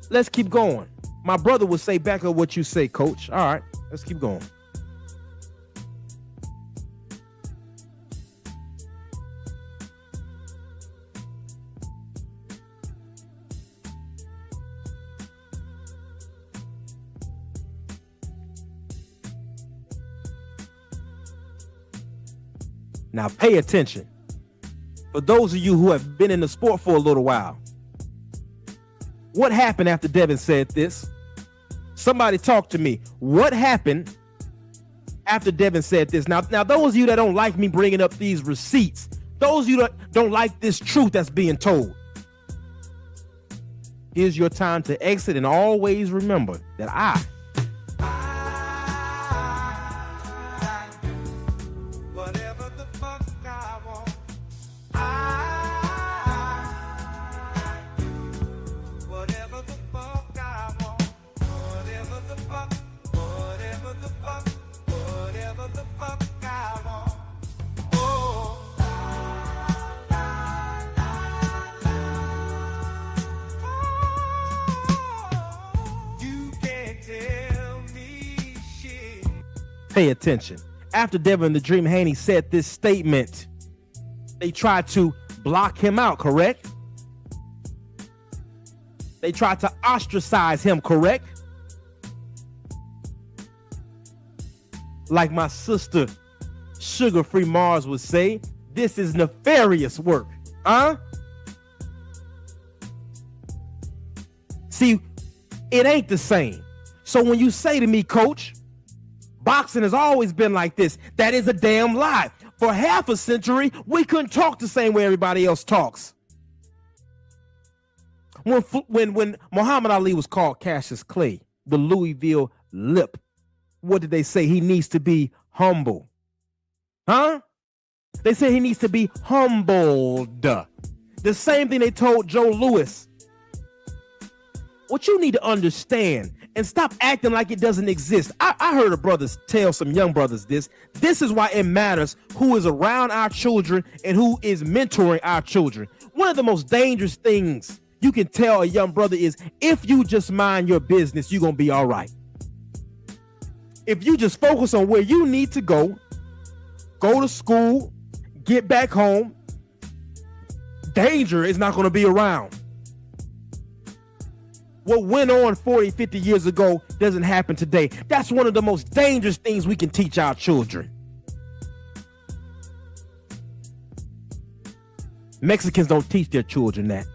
Let's keep going. My brother would say back up what you say, coach. All right, let's keep going. Now pay attention. For those of you who have been in the sport for a little while, what happened after Devin said this? Somebody talk to me. What happened after Devin said this? Now, those of you that don't like me bringing up these receipts, those of you that don't like this truth that's being told, here's your time to exit, and always remember that whatever the fuck I want. Whatever the fuck I want. Whatever the fuck I want. Oh. You can't tell me shit. pay attention. After Devin the Dream Haney said this statement, they tried to block him out, correct? They tried to ostracize him, correct? Like my sister Sugar Free Mars would say, this is nefarious work. See, it ain't the same. So when you say to me, coach, boxing has always been like this, that is a damn lie. For half a century, we couldn't talk the same way everybody else talks. When Muhammad Ali was called Cassius Clay, the Louisville Lip, what did they say? He needs to be humble. They say he needs to be humbled. The same thing they told Joe Louis. What you need to understand and stop acting like it doesn't exist. I heard of brothers tell some young brothers this. This is why it matters who is around our children and who is mentoring our children. One of the most dangerous things you can tell a young brother is, if you just mind your business, you're going to be all right. If you just focus on where you need to go to school, get back home, danger is not going to be around. What went on 40, 50 years ago doesn't happen today. That's one of the most dangerous things we can teach our children. Mexicans don't teach their children that.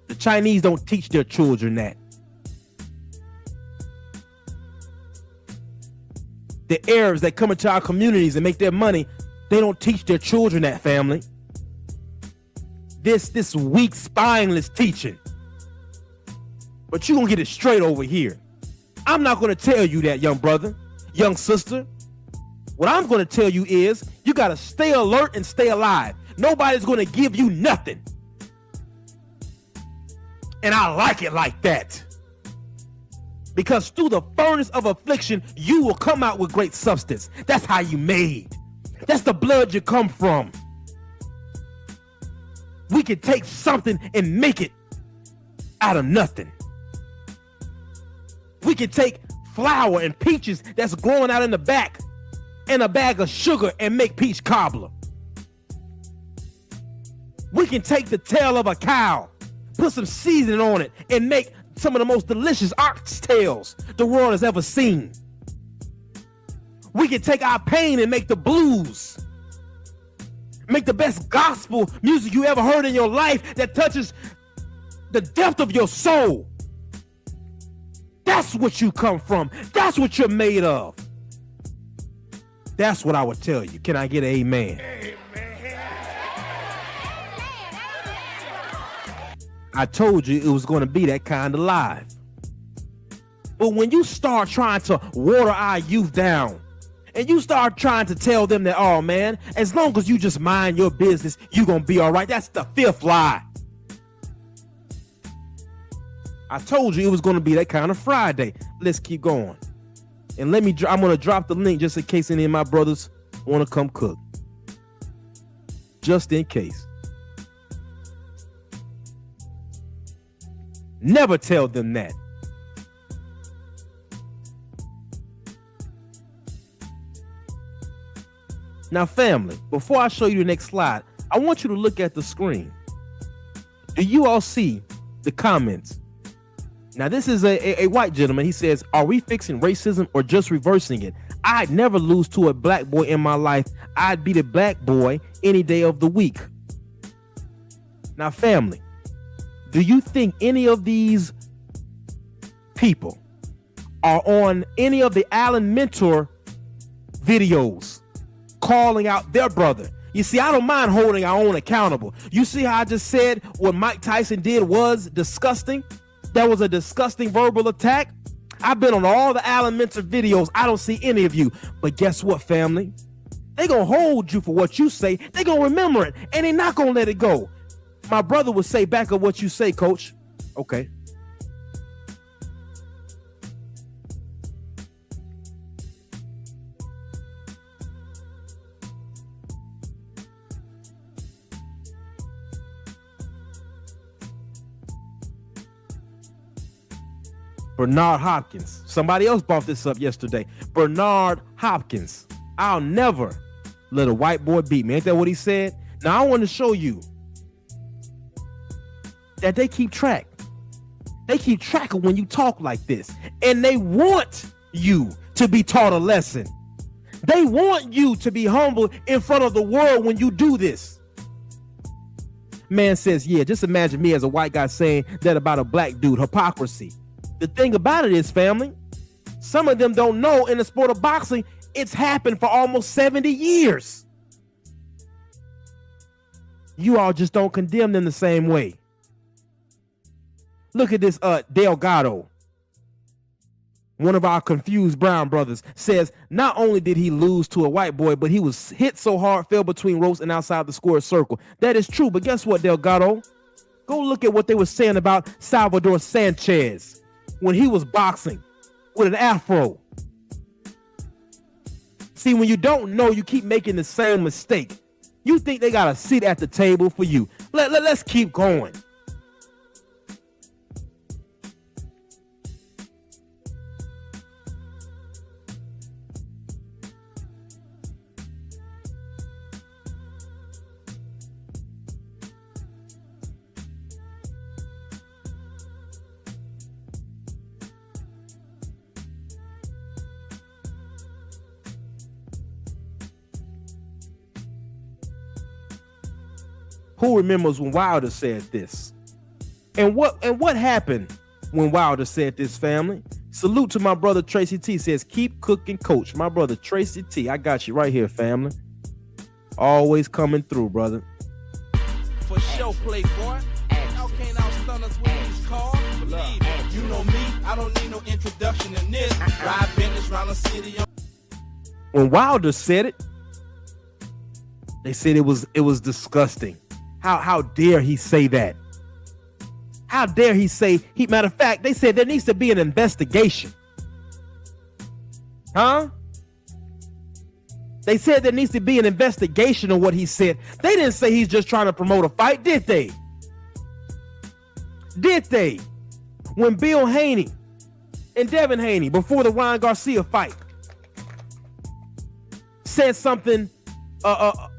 The Chinese don't teach their children that. The Arabs that come into our communities and make their money, they don't teach their children that, family. This weak, spineless teaching. But you're going to get it straight over here. I'm not going to tell you that, young brother, young sister. What I'm going to tell you is you got to stay alert and stay alive. Nobody's going to give you nothing. And I like it like that. Because through the furnace of affliction, you will come out with great substance. That's how you made. That's the blood you come from. We can take something and make it out of nothing. We can take flour and peaches that's growing out in the back and a bag of sugar and make peach cobbler. We can take the tail of a cow, put some seasoning on it, and make some of the most delicious oxtails the world has ever seen. We can take our pain and make the blues. Make the best gospel music you ever heard in your life that touches the depth of your soul. That's what you come from. That's what you're made of. That's what I would tell you. Can I get an amen? I told you it was going to be that kind of live. But when you start trying to water our youth down and you start trying to tell them that, oh man, as long as you just mind your business, you're going to be all right. That's the fifth lie. I told you it was going to be that kind of Friday. Let's keep going. And I'm going to drop the link just in case any of my brothers want to come cook. Just in case. Never tell them that. Now, family, before I show you the next slide, I want you to look at the screen. Do you all see the comments? Now, this is a white gentleman. He says, are we fixing racism or just reversing it? I'd never lose to a black boy in my life. I'd be the black boy any day of the week. Now, family, do you think any of these people are on any of the Allen Mentor videos calling out their brother? You see, I don't mind holding our own accountable. You see how I just said what Mike Tyson did was disgusting? That was a disgusting verbal attack. I've been on all the Allen Mentor videos. I don't see any of you. But guess what, family? They're going to hold you for what you say. They're going to remember it, and they're not going to let it go. My brother would say, back up what you say, coach. Okay. Bernard Hopkins. Somebody else brought this up yesterday. Bernard Hopkins. I'll never let a white boy beat me. Ain't that what he said? Now I want to show you that they keep track. They keep track of when you talk like this. And they want you to be taught a lesson. They want you to be humble in front of the world when you do this. Man says, yeah, just imagine me as a white guy saying that about a black dude. Hypocrisy. The thing about it is, family, some of them don't know in the sport of boxing, it's happened for almost 70 years. You all just don't condemn them the same way. Look at this Delgado. One of our confused brown brothers says not only did he lose to a white boy, but he was hit so hard, fell between ropes and outside the square circle. That is true, but guess what, Delgado? Go look at what they were saying about Salvador Sanchez when he was boxing with an afro. See, when you don't know, you keep making the same mistake. You think they got a seat at the table for you. Let's keep going. Who remembers when Wilder said this? And what happened when Wilder said this, family? Salute to my brother Tracy T. Says, keep cooking, coach. My brother Tracy T. I got you right here, family. Always coming through, brother. For show, playboy. How can outstun us with these cars? Believe it. You know me, I don't need no introduction in this. Ride business around the city. When Wilder said it, they said it was disgusting. How dare he say that? How dare he say matter of fact, they said there needs to be an investigation. Huh? They said there needs to be an investigation of what he said. They didn't say he's just trying to promote a fight, did they? Did they? When Bill Haney and Devin Haney, before the Ryan Garcia fight, said something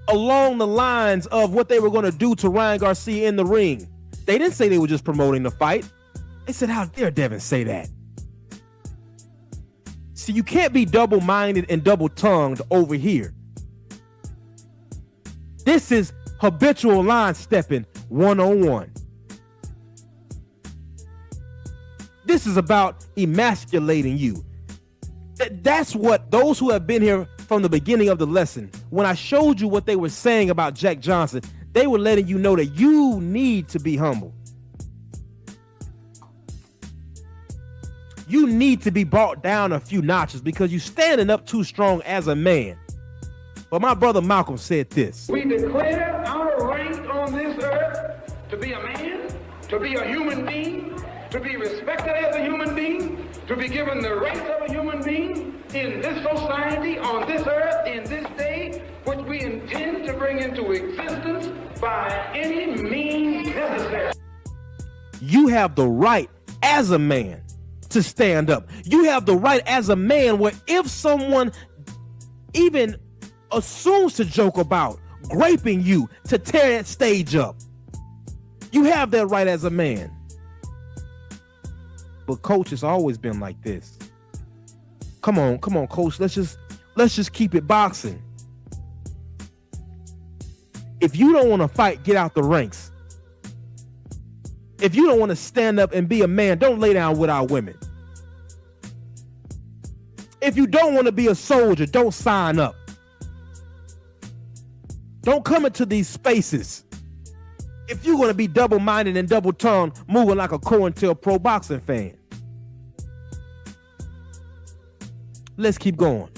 along the lines of what they were going to do to Ryan Garcia in the ring. They didn't say they were just promoting the fight. They said, how dare Devin say that? See, you can't be double-minded and double-tongued over here. This is habitual line stepping 101. This is about emasculating you. That's what those who have been here from the beginning of the lesson, when I showed you what they were saying about Jack Johnson, they were letting you know that you need to be humble. You need to be brought down a few notches because you're standing up too strong as a man. But my brother Malcolm said this. We declare our right on this earth to be a man, to be a human being, to be respected as a human being, to be given the rights of a human being in this society, on this earth, in this day, which we intend to bring into existence by any means necessary. You have the right as a man to stand up. You have the right as a man where if someone even assumes to joke about graping you, to tear that stage up, you have that right as a man. But coach, has always been like this. Come on, coach. Let's just keep it boxing. If you don't want to fight, get out the ranks. If you don't want to stand up and be a man, don't lay down with our women. If you don't want to be a soldier, don't sign up. Don't come into these spaces. If you're going to be double-minded and double-tongued, moving like a COINTELPRO boxing fan. Let's keep going.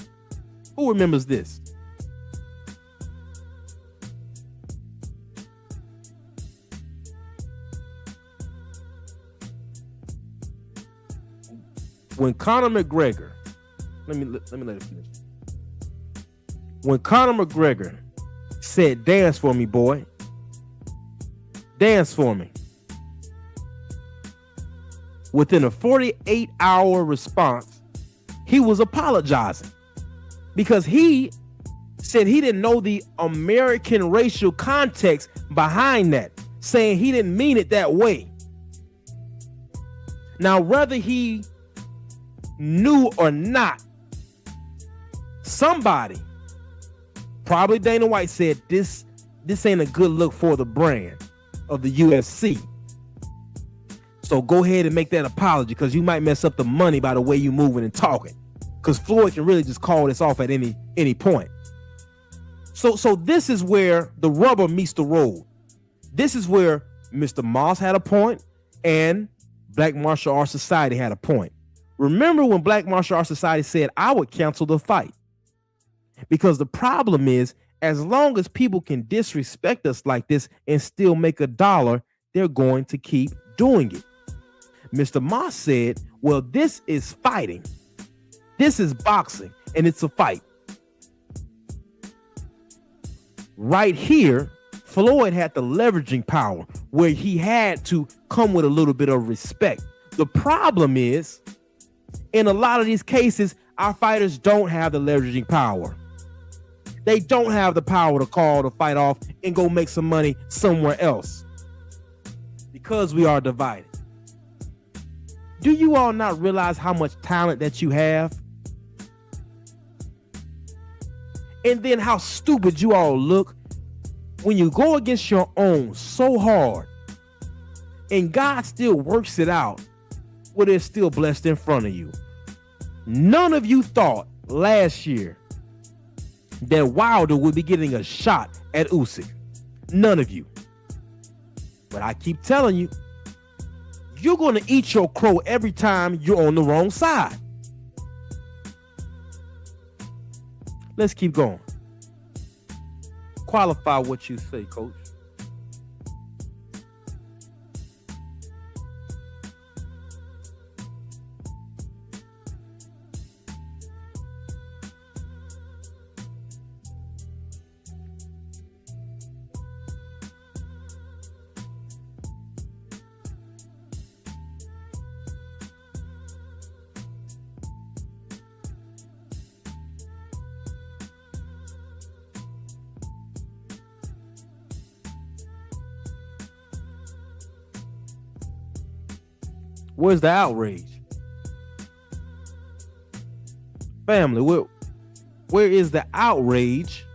Who remembers this? When Conor McGregor, let me let it finish. When Conor McGregor said, "Dance for me, boy. Dance for me." Within a 48-hour response, he was apologizing because he said he didn't know the American racial context behind that, saying he didn't mean it that way. Now, whether he knew or not, Somebody, probably Dana White, said this ain't a good look for the brand of the UFC. So go ahead and make that apology, because you might mess up the money by the way you moving and talking. Because Floyd can really just call this off at any point. So this is where the rubber meets the road. This is where Mr. Moss had a point and Black Martial Arts Society had a point. Remember when Black Martial Arts Society said, I would cancel the fight? Because the problem is, as long as people can disrespect us like this and still make $1, they're going to keep doing it. Mr. Moss said, well, this is fighting. This is boxing, and it's a fight. Right here, Floyd had the leveraging power where he had to come with a little bit of respect. The problem is, in a lot of these cases, our fighters don't have the leveraging power. They don't have the power to call the fight off and go make some money somewhere else, because we are divided. Do you all not realize how much talent that you have? And then how stupid you all look when you go against your own so hard and God still works it out where they're still blessed in front of you. None of you thought last year that Wilder would be getting a shot at Usyk. None of you. But I keep telling you, you're going to eat your crow every time you're on the wrong side. Let's keep going. Qualify what you say, coach. Where's the outrage? Family, where is the outrage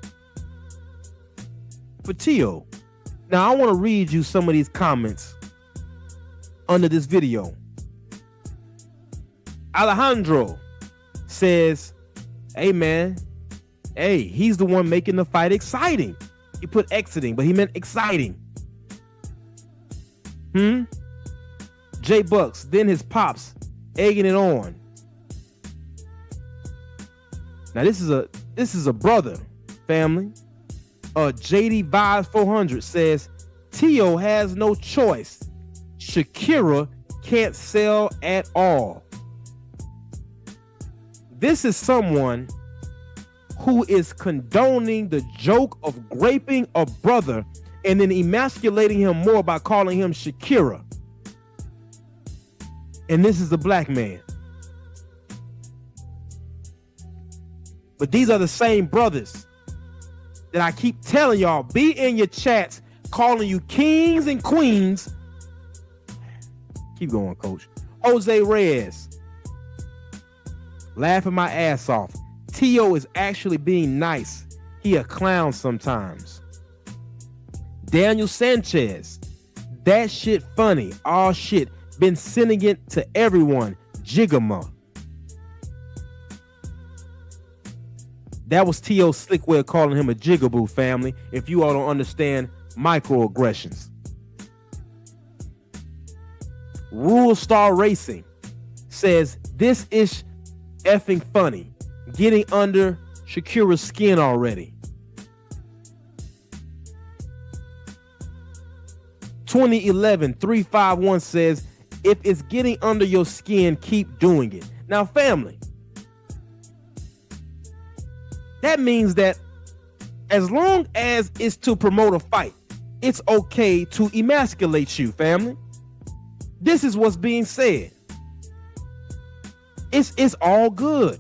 for Tio? Now, I want to read you some of these comments under this video. Alejandro says, hey, man, hey, he's the one making the fight exciting. He put exiting, but he meant exciting. J Bucks, then his pops egging it on. Now this is a brother, family. JD Vibes 400 says Tio has no choice. Shakira can't sell at all. This is someone who is condoning the joke of graping a brother and then emasculating him more by calling him Shakira. And this is a black man. But these are the same brothers that I keep telling y'all, be in your chats calling you kings and queens. Keep going, coach. Jose Reyes, laughing my ass off. Tio is actually being nice. He a clown sometimes. Daniel Sanchez, that shit funny. All shit. Been sending it to everyone. Jigama. That was Tio's slick way of calling him a jigaboo, family, if you all don't understand microaggressions. Rule Star Racing says this is effing funny. Getting under Shakira's skin already. 2011 351 says, if it's getting under your skin, keep doing it. Now, family, that means that as long as it's to promote a fight, it's okay to emasculate you, family. This is what's being said. It's all good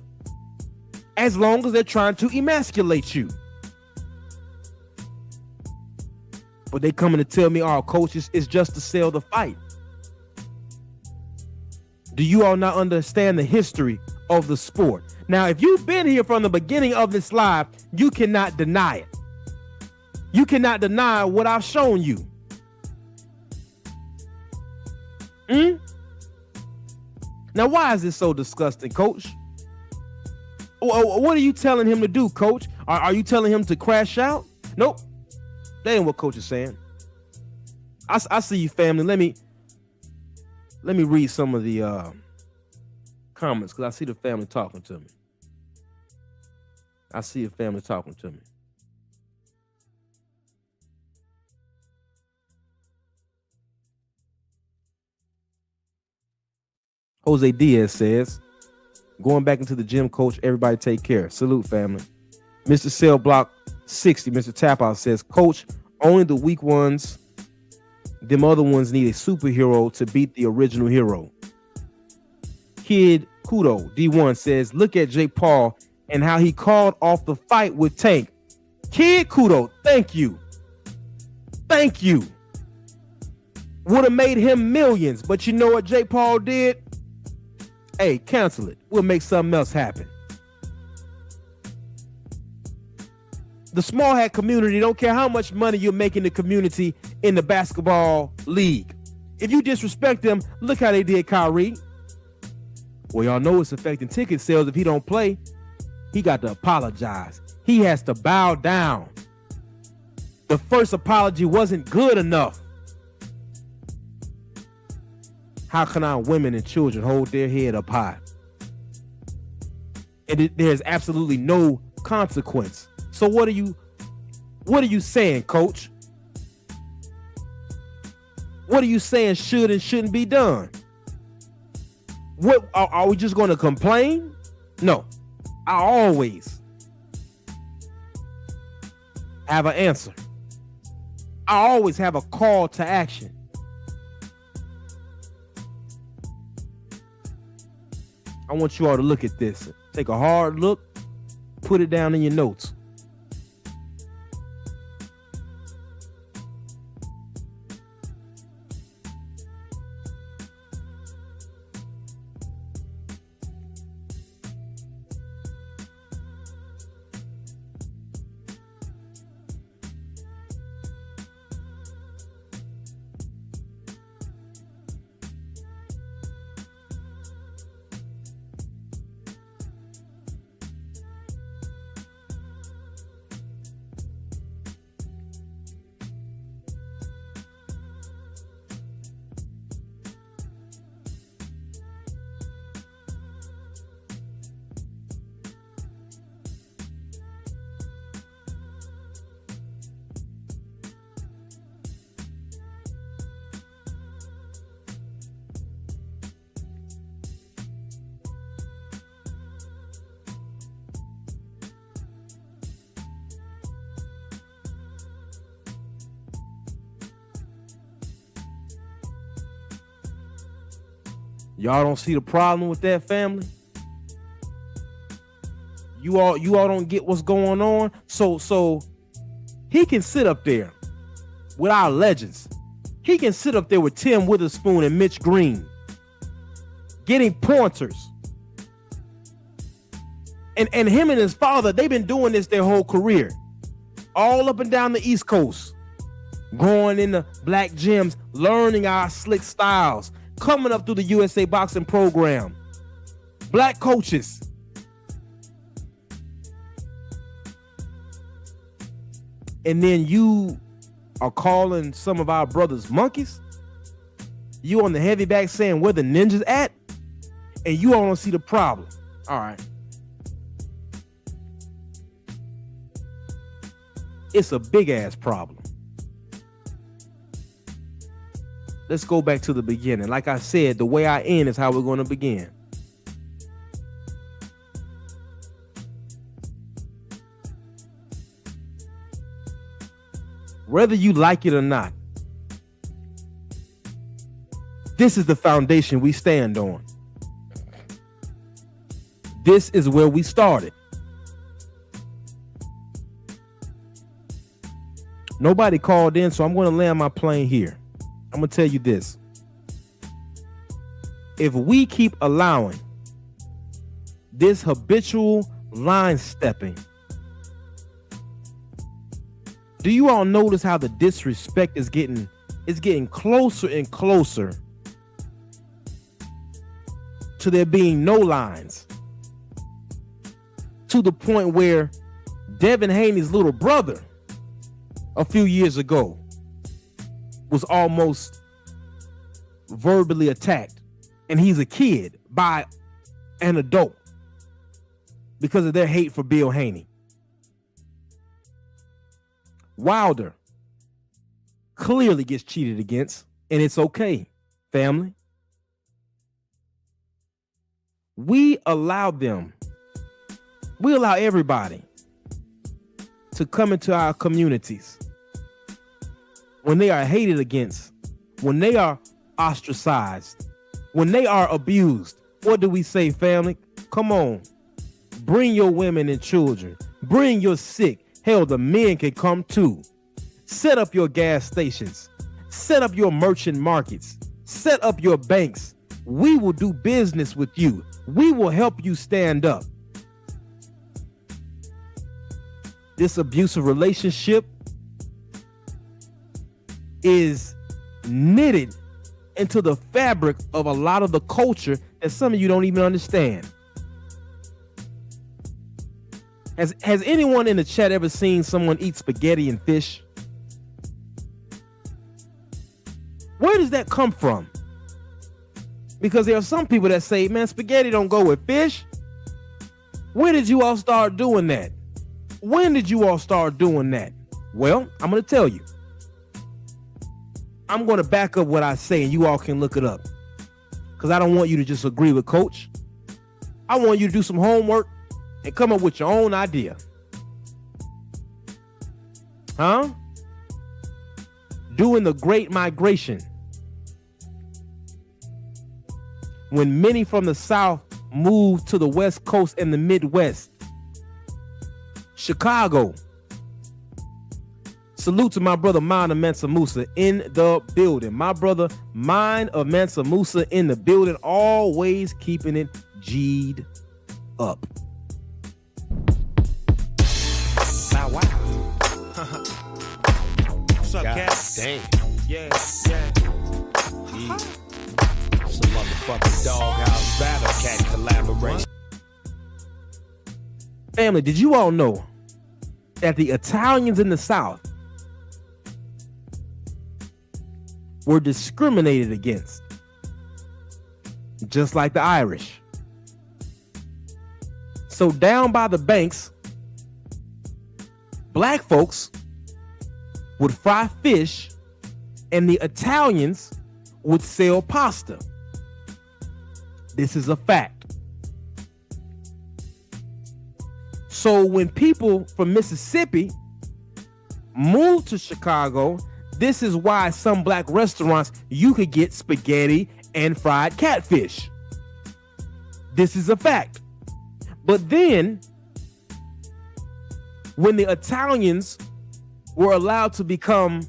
as long as they're trying to emasculate you. But they coming to tell me, oh, coaches, it's just to sell the fight. Do you all not understand the history of the sport. Now, if you've been here from the beginning of this live, you cannot deny it. You cannot deny what I've shown you. Now, why is this so disgusting, Coach? What are you telling him to do, Coach? Are you telling him to crash out? Nope. That ain't what Coach is saying. I see you, family. Let me read some of the comments, because I see the family talking to me. I see the family talking to me. Jose Diaz says, going back into the gym, Coach, everybody take care. Salute, family. Mr. Cell Block 60, Mr. Tapout says, Coach, only the weak ones, them other ones need a superhero to beat the original hero. Kid Kudo D1 says, look at Jake Paul and how he called off the fight with Tank. Kid Kudo, thank you. Thank you. Would have made him millions, but you know what Jake Paul did? Hey, cancel it. We'll make something else happen. The small hat community don't care how much money you're making the community in the basketball league. If you disrespect them, look how they did Kyrie. Well, y'all know it's affecting ticket sales if he don't play. He got to apologize. He has to bow down. The first apology wasn't good enough. How can our women and children hold their head up high? And there's absolutely no consequence. So what are you saying, Coach? What are you saying should and shouldn't be done? What are we just going to complain? No. I always have an answer. I always have a call to action. I want you all to look at this. Take a hard look, put it down in your notes. Y'all don't see the problem with that, family? You all don't get what's going on. So he can sit up there with our legends. He can sit up there with Tim Witherspoon and Mitch Green, getting pointers. And him and his father, they've been doing this their whole career, all up and down the East Coast, going in the black gyms, learning our slick styles, coming up through the USA Boxing program. Black coaches. And then you are calling some of our brothers monkeys? You on the heavy back saying where the ninjas at? And you all don't see the problem. All right. It's a big ass problem. Let's go back to the beginning. Like I said, the way I end is how we're going to begin. Whether you like it or not, this is the foundation we stand on. This is where we started. Nobody called in, so I'm going to land my plane here. I'm going to tell you this. If we keep allowing this habitual line stepping. Do you all notice how the disrespect is getting closer and closer to there being no lines, to the point where Devin Haney's little brother a few years ago was almost verbally attacked, and he's a kid, by an adult because of their hate for Bill Haney. Wilder clearly gets cheated against, and it's okay, family. We allow everybody to come into our communities when they are hated against, when they are ostracized, when they are abused. What do we say, family? Come on. Bring your women and children. Bring your sick. Hell, the men can come too. Set up your gas stations. Set up your merchant markets. Set up your banks. We will do business with you. We will help you stand up. This abusive relationship is knitted into the fabric of a lot of the culture that some of you don't even understand. Has anyone in the chat ever seen someone eat spaghetti and fish? Where does that come from? Because there are some people that say, man, spaghetti don't go with fish. Where did you all start doing that? When did you all start doing that? Well, I'm going to tell you. I'm going to back up what I say, and you all can look it up, because I don't want you to just agree with Coach. I want you to do some homework and come up with your own idea. During the Great Migration, when many from the South moved to the West Coast and the Midwest, Chicago. Salute to my brother Mind of Mansa Musa in the building. My brother Mind of Mansa Musa in the building, always keeping it G'd up. Wow, wow. What's up, cat? Damn. Yeah. Some motherfucking doghouse battle cat collaboration. Family, did you all know that the Italians in the South were discriminated against, just like the Irish? So down by the banks, black folks would fry fish and the Italians would sell pasta. This is a fact. So when people from Mississippi moved to Chicago, this is why some black restaurants you could get spaghetti and fried catfish. This is a fact. But then when the Italians were allowed to become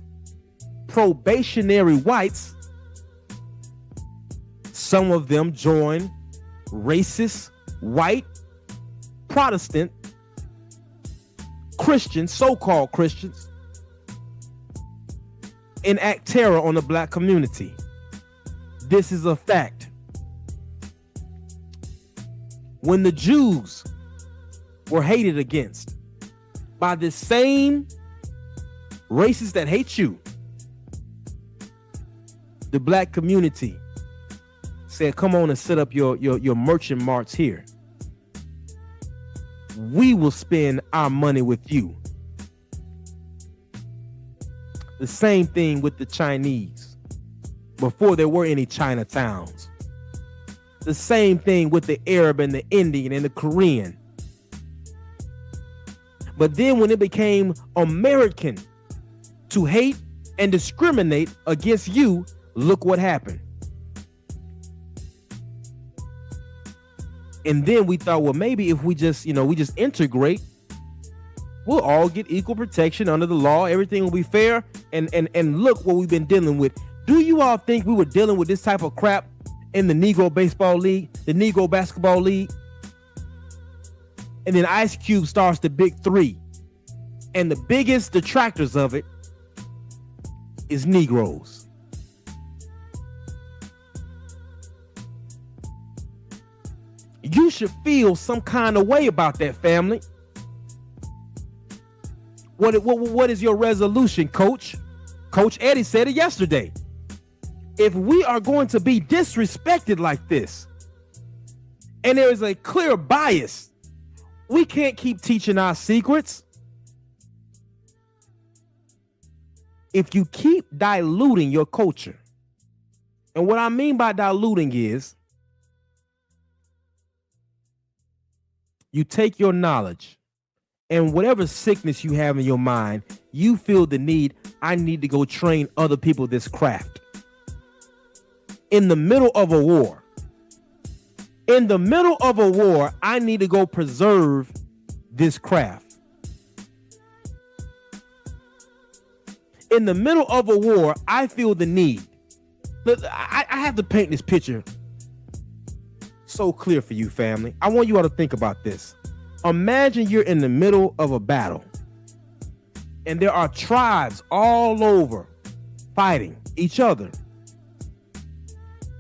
probationary whites, some of them joined racist, white, Protestant, Christians, so-called Christians, enact terror on the black community. This is a fact. When the Jews were hated against by the same racists that hate you, the black community said, come on and set up your merchant marts here. We will spend our money with you. The same thing with the Chinese before there were any Chinatowns. The same thing with the Arab and the Indian and the Korean. But then when it became American to hate and discriminate against you, look what happened. And then we thought, well, maybe if we just integrate, we'll all get equal protection under the law. Everything will be fair. And look what we've been dealing with. Do you all think we were dealing with this type of crap in the Negro Baseball League, the Negro Basketball League? And then Ice Cube starts the big three. And the biggest detractors of it is Negroes. You should feel some kind of way about that, family. What is your resolution, Coach? Coach Eddie said it yesterday. If we are going to be disrespected like this, and there is a clear bias, we can't keep teaching our secrets. If you keep diluting your culture, and what I mean by diluting is, you take your knowledge and whatever sickness you have in your mind, you feel the need, I need to go train other people this craft. In the middle of a war, I need to go preserve this craft. In the middle of a war, I feel the need. Look, I have to paint this picture so clear for you, family. I want you all to think about this. Imagine you're in the middle of a battle and there are tribes all over fighting each other.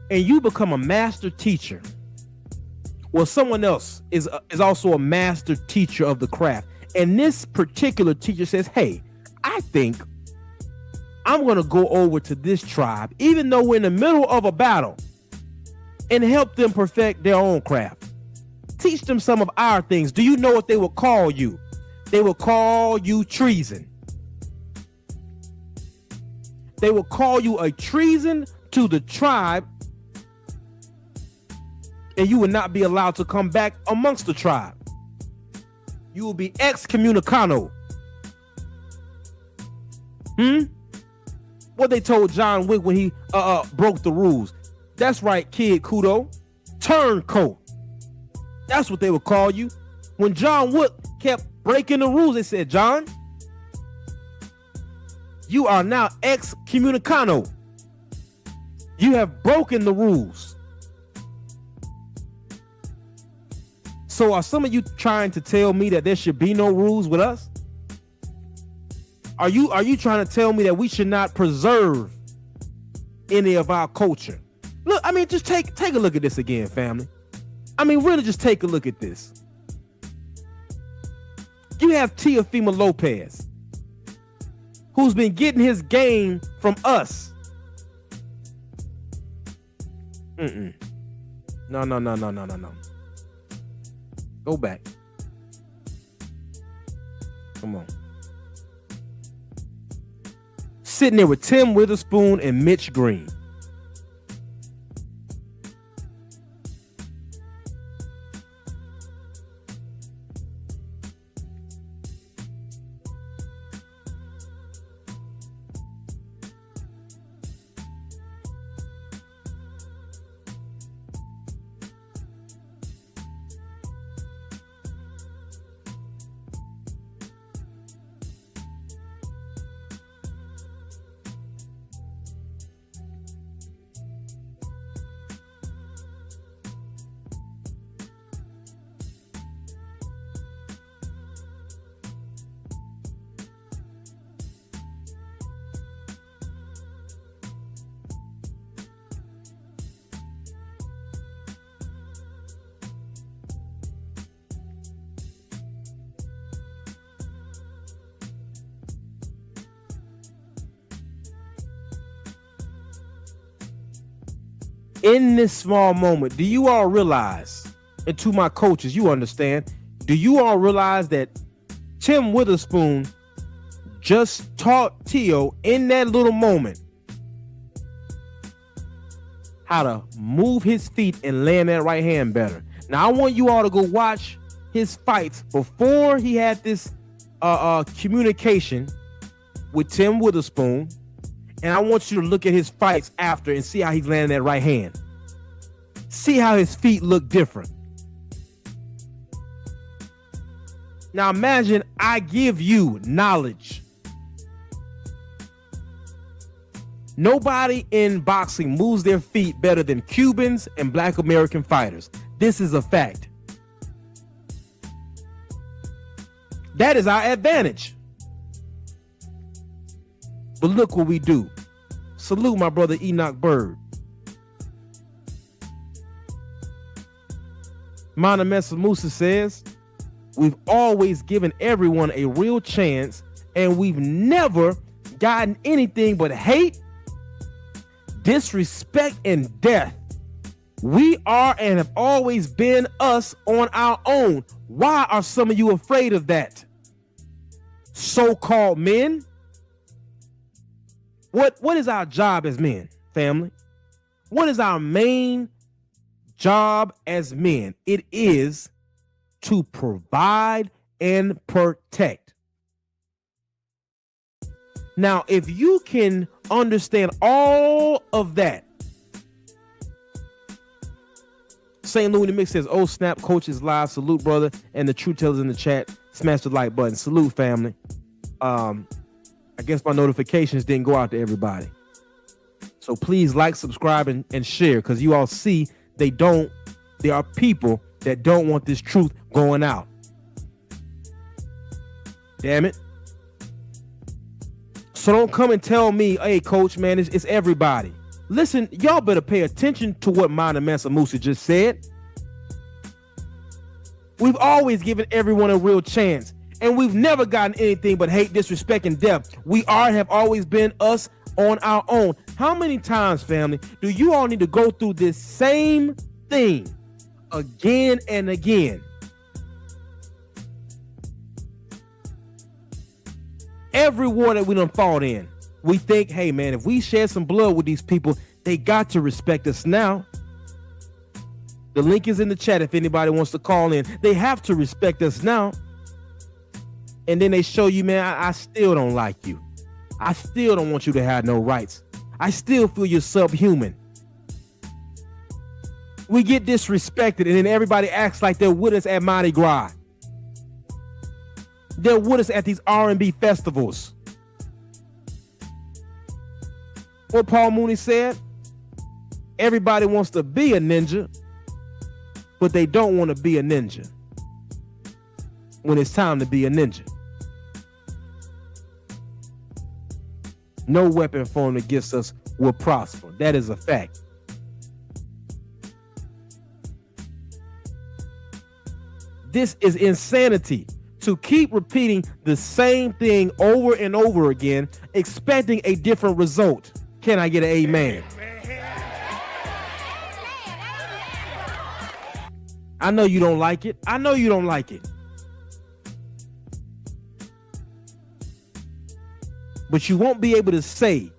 And you become a master teacher. Well, someone else is also a master teacher of the craft. And this particular teacher says, hey, I think I'm going to go over to this tribe, even though we're in the middle of a battle, and help them perfect their own craft. Teach them some of our things. Do you know what they will call you? They will call you treason. They will call you a treason to the tribe, and you will not be allowed to come back amongst the tribe. You will be excommunicado. What they told John Wick when he broke the rules. That's right, Kid Kudo. Turncoat. That's what they would call you. When John Wick kept breaking the rules, they said, John, you are now excommunicado. You have broken the rules. So are some of you trying to tell me that there should be no rules with us? Are you trying to tell me that we should not preserve any of our culture? Look, I mean, just take a look at this again, family. I mean, really just take a look at this. You have Teofimo Lopez, who's been getting his game from us. No. Go back. Come on. Sitting there with Tim Witherspoon and Mitch Green. In this small moment, do you all realize, and to my coaches, you understand, do you all realize that Tim Witherspoon just taught Tio in that little moment how to move his feet and land that right hand better? Now, I want you all to go watch his fights before he had this communication with Tim Witherspoon. And I want you to look at his fights after and see how he's landing that right hand. See how his feet look different. Now imagine I give you knowledge. Nobody in boxing moves their feet better than Cubans and Black American fighters. This is a fact. That is our advantage. But look what we do. Salute my brother Enoch Bird. Mana Mesa Musa says, we've always given everyone a real chance, and we've never gotten anything but hate, disrespect, and death. We are and have always been us on our own. Why are some of you afraid of that? So-called men. What is our job as men, family? What is our main job as men? It is to provide and protect. Now, if you can understand all of that, St. Louis in the Mix says, oh snap, coach is live. Salute, brother. And the True Tellers in the chat, smash the like button. Salute, family. I guess my notifications didn't go out to everybody. So please like, subscribe, and share, because you all see there are people that don't want this truth going out. Damn it. So don't come and tell me, hey, coach, man, it's everybody. Listen, y'all better pay attention to what Mana Mansa Musa just said. We've always given everyone a real chance, and we've never gotten anything but hate, disrespect, and death. We have always been us on our own. How many times, family, do you all need to go through this same thing again and again? Every war that we done fought in, we think, hey, man, if we share some blood with these people, they got to respect us now. The link is in the chat if anybody wants to call in. They have to respect us now. And then they show you, man, I still don't like you. I still don't want you to have no rights. I still feel you're subhuman. We get disrespected, and then everybody acts like they're with us at Mardi Gras. They're with us at these R&B festivals. What Paul Mooney said, everybody wants to be a ninja, but they don't want to be a ninja when it's time to be a ninja. No weapon formed against us will prosper. That is a fact. This is insanity. To keep repeating the same thing over and over again, expecting a different result. Can I get an amen? I know you don't like it. I know you don't like it. But you won't be able to say,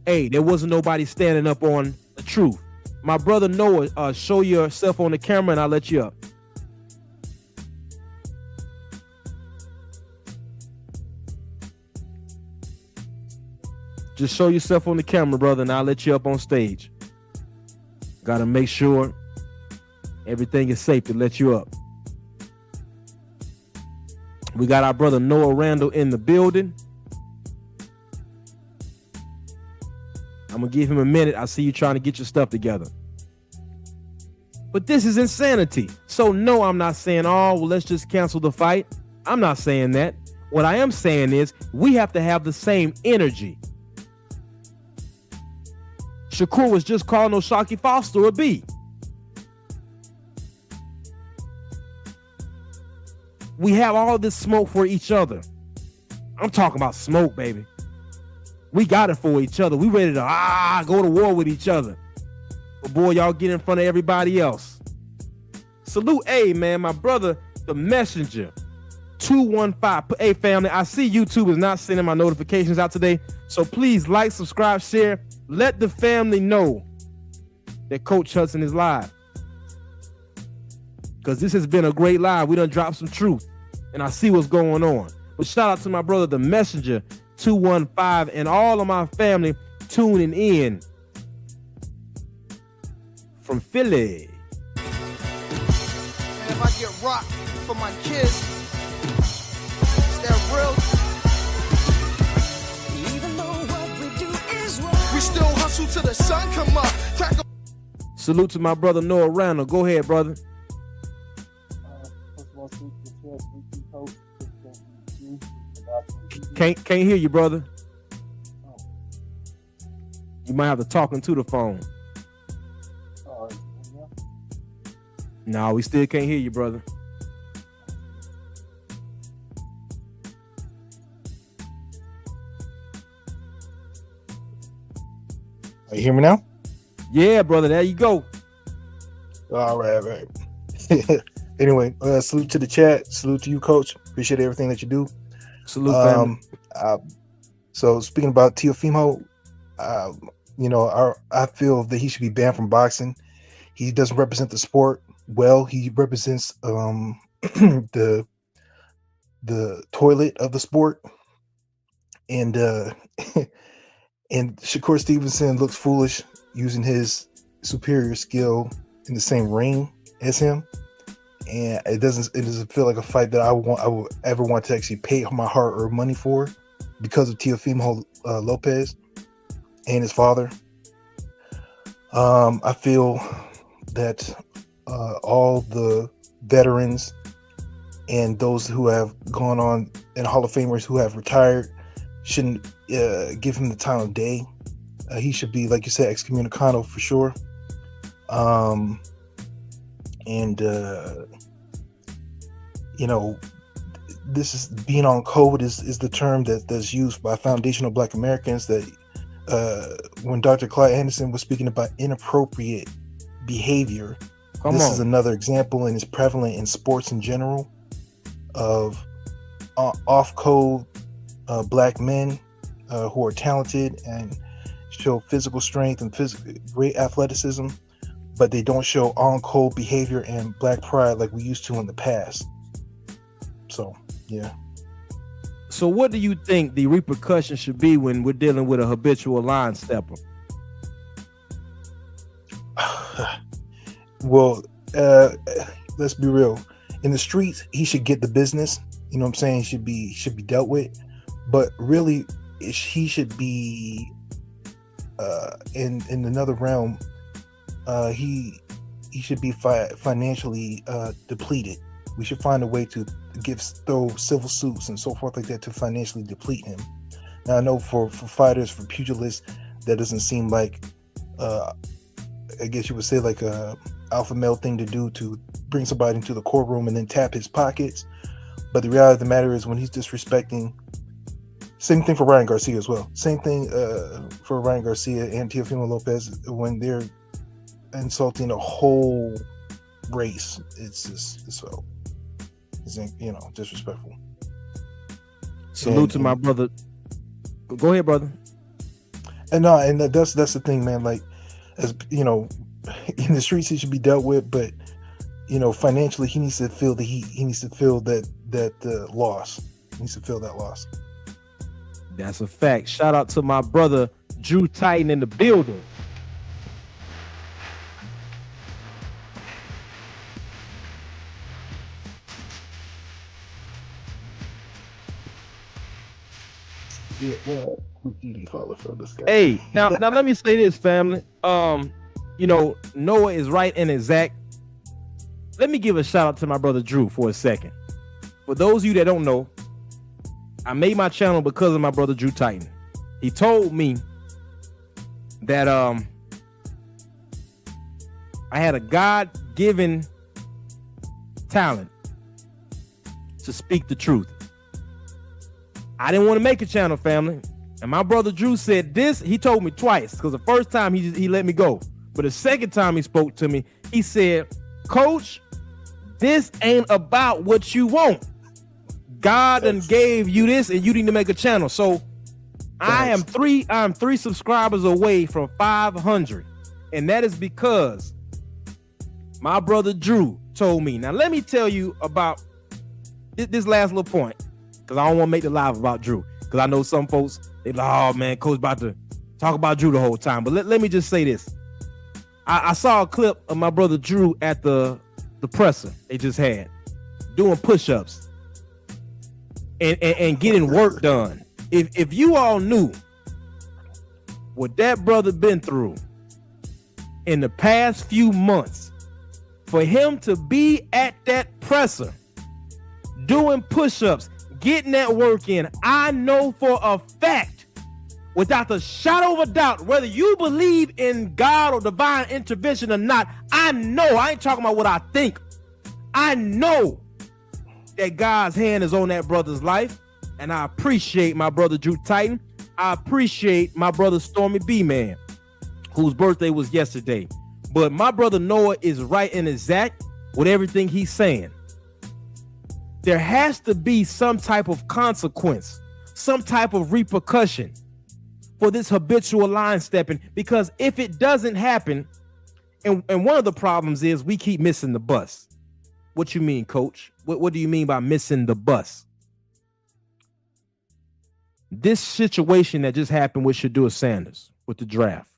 hey, there wasn't nobody standing up on the truth. My brother Noah, show yourself on the camera and I'll let you up. Just show yourself on the camera, brother, and I'll let you up on stage. Got to make sure everything is safe to let you up. We got our brother Noah Randall in the building. I'm going to give him a minute. I see you trying to get your stuff together. But this is insanity. So no, I'm not saying, oh, well, let's just cancel the fight. I'm not saying that. What I am saying is we have to have the same energy. Shakur was just calling Oshaki Foster a B. We have all this smoke for each other. I'm talking about smoke, baby. We got it for each other. We ready to go to war with each other. But boy, y'all get in front of everybody else. Salute, man, my brother, the messenger, 215. Hey, family, I see YouTube is not sending my notifications out today. So please like, subscribe, share. Let the family know that Coach Hudson is live. Because this has been a great live. We done dropped some truth. And I see what's going on. But shout out to my brother, the messenger, 215, and all of my family tuning in from Philly. And if I get rocked for my kids, is that real? Even though what we do is wrong, we still hustle till the sun come up. Salute to my brother Noah Randall. Go ahead, brother. First of all, salute to the coach. Can't hear you, brother. You might have to talk into the phone. No, we still can't hear you, brother. You hear me now? Yeah, brother. There you go. All right. Anyway, salute to the chat. Salute to you, Coach. Appreciate everything that you do. Salute, family. So speaking about Teofimo, I feel that he should be banned from boxing. He doesn't represent the sport well. He represents the toilet of the sport, and and Shakur Stevenson looks foolish using his superior skill in the same ring as him, and it doesn't feel like a fight that I would ever want to actually pay my hard-earned money for because of Teofimo Lopez and his father. I feel that all the veterans and those who have gone on and Hall of Famers who have retired shouldn't give him the time of day. He should be, like you said, excommunicado for sure. This is being on code is the term that's used by foundational Black Americans, that when Dr. Clyde Henderson was speaking about inappropriate behavior, this is another example, and it's prevalent in sports in general, of off-code Black men who are talented and show physical strength and great athleticism, but they don't show on-code behavior and Black pride like we used to in the past. So, yeah. So what do you think the repercussions should be when we're dealing with a habitual line stepper? Well, let's be real. In the streets, he should get the business. You know what I'm saying? He should be dealt with. But really, he should be in another realm. He should be financially depleted. We should find a way to throw civil suits and so forth like that to financially deplete him. Now, I know for fighters, for pugilists, that doesn't seem like, I guess you would say, like a alpha male thing to do, to bring somebody into the courtroom and then tap his pockets. But the reality of the matter is, when he's disrespecting, same thing for Ryan Garcia as well. Same thing for Ryan Garcia and Teofimo Lopez, when they're insulting a whole race. It's disrespectful. Salute to my brother. Go ahead, brother. And that's the thing, man. Like, as you know, in the streets he should be dealt with, but financially he needs to feel he needs to feel that loss. He needs to feel that loss. That's a fact. Shout out to my brother Drew Titan in the building. Yeah, well, we can call it from this guy. Hey, now let me say this, family. Noah is right and exact. Let me give a shout out to my brother Drew for a second. For those of you that don't know, I made my channel because of my brother Drew Titan. He told me that I had a God-given talent to speak the truth. I didn't want to make a channel, family. And my brother Drew said this. He told me twice, because the first time he let me go. But the second time he spoke to me, he said, Coach, this ain't about what you want. God done gave you this and you need to make a channel. So I'm three subscribers away from 500. And that is because my brother Drew told me. Now, let me tell you about this last little point, because I don't want to make the live about Drew. Because I know some folks, they like, oh man, Coach about to talk about Drew the whole time. But let me just say this. I saw a clip of my brother Drew at the presser they just had, doing push-ups and getting work done. If you all knew what that brother been through in the past few months, for him to be at that presser doing push-ups, getting that work in, I know for a fact, without the shadow of a doubt, whether you believe in God or divine intervention or not, I know, I ain't talking about what I think. I know that God's hand is on that brother's life, and I appreciate my brother Drew Titan. I appreciate my brother Stormy B-Man, whose birthday was yesterday. But my brother Noah is right and exact with everything he's saying. There has to be some type of consequence, some type of repercussion for this habitual line stepping, because if it doesn't happen, and one of the problems is we keep missing the bus. What you mean, coach? What do you mean by missing the bus? This situation that just happened with Shedeur Sanders with the draft,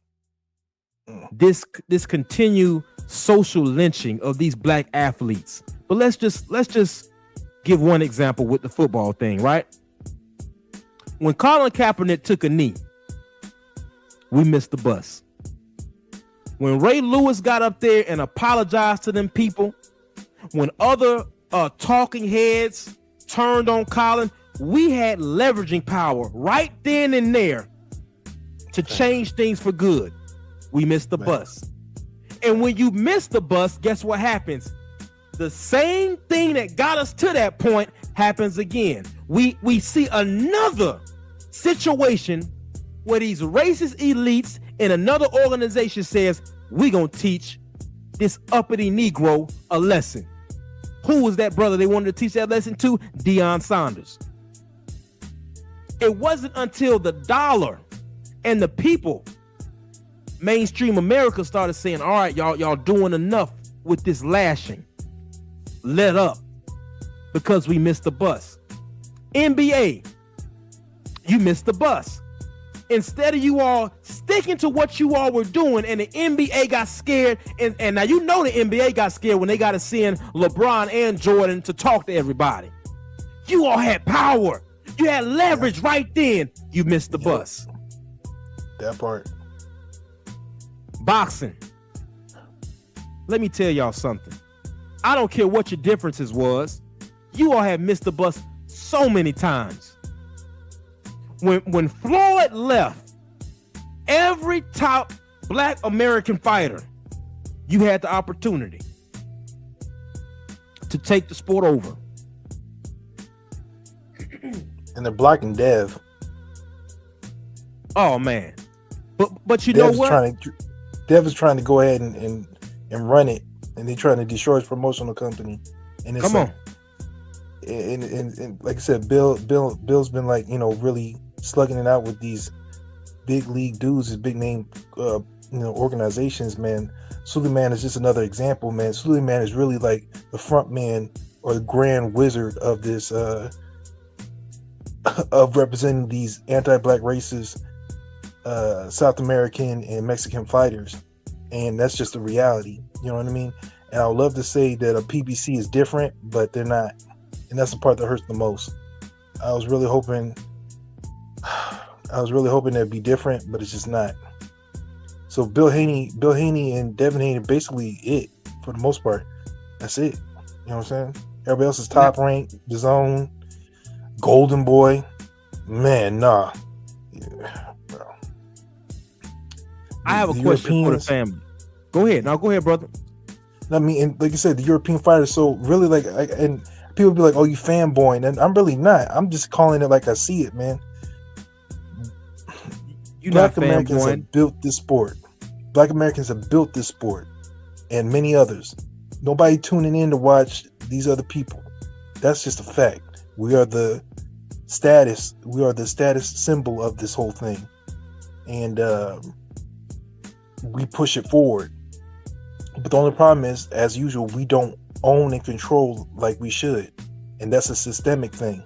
this continued social lynching of these black athletes. But let's just give one example with the football thing, right? When Colin Kaepernick took a knee, we missed the bus. When Ray Lewis got up there and apologized to them people, when other talking heads turned on Colin, we had leveraging power right then and there to change things for good. We missed the bus. And when you miss the bus, guess what happens? The same thing that got us to that point happens again. We see another situation where these racist elites in another organization says, we're going to teach this uppity Negro a lesson. Who was that brother they wanted to teach that lesson to? Deion Sanders. It wasn't until the dollar and the people, mainstream America, started saying, all right, y'all doing enough with this lashing. Let up, because we missed the bus. NBA, you missed the bus. Instead of you all sticking to what you all were doing, and the NBA got scared, and now you know the NBA got scared when they got to send LeBron and Jordan to talk to everybody. You all had power. You had leverage right then. You missed the bus. That part. Boxing. Let me tell y'all something. I don't care what your differences was. You all have missed the bus so many times. When Floyd left, every top black American fighter, you had the opportunity to take the sport over. And they're blocking Dev. Oh man. But you know what? Dev is trying to go ahead and run it, and they're trying to destroy his promotional company. And it's and like I said, Bill's been like, really slugging it out with these big league dudes, these big name organizations, man. Suleiman is just another example, man. Suleiman is really like the front man or the grand wizard of this of representing these anti-black racist South American and Mexican fighters. And that's just the reality, you know what I mean? And I would love to say that a PBC is different, but they're not. And that's the part that hurts the most. I was really hoping it'd be different, but it's just not. So Bill Haney and Devin Haney are basically it for the most part. That's it. You know what I'm saying? Everybody else is top ranked, the zone, Golden Boy. Man, nah. Yeah, bro. I have a question for the family. Go ahead. Now go ahead, brother. I mean, and like you said, the European fighters, so really and people be like, oh, you fanboying. And I'm really not. I'm just calling it like I see it, man. Black Americans have built this sport. Black Americans have built this sport, and many others. Nobody tuning in to watch these other people. That's just a fact. We are the status symbol of this whole thing, and we push it forward. But the only problem is, as usual, we don't own and control like we should, and that's a systemic thing.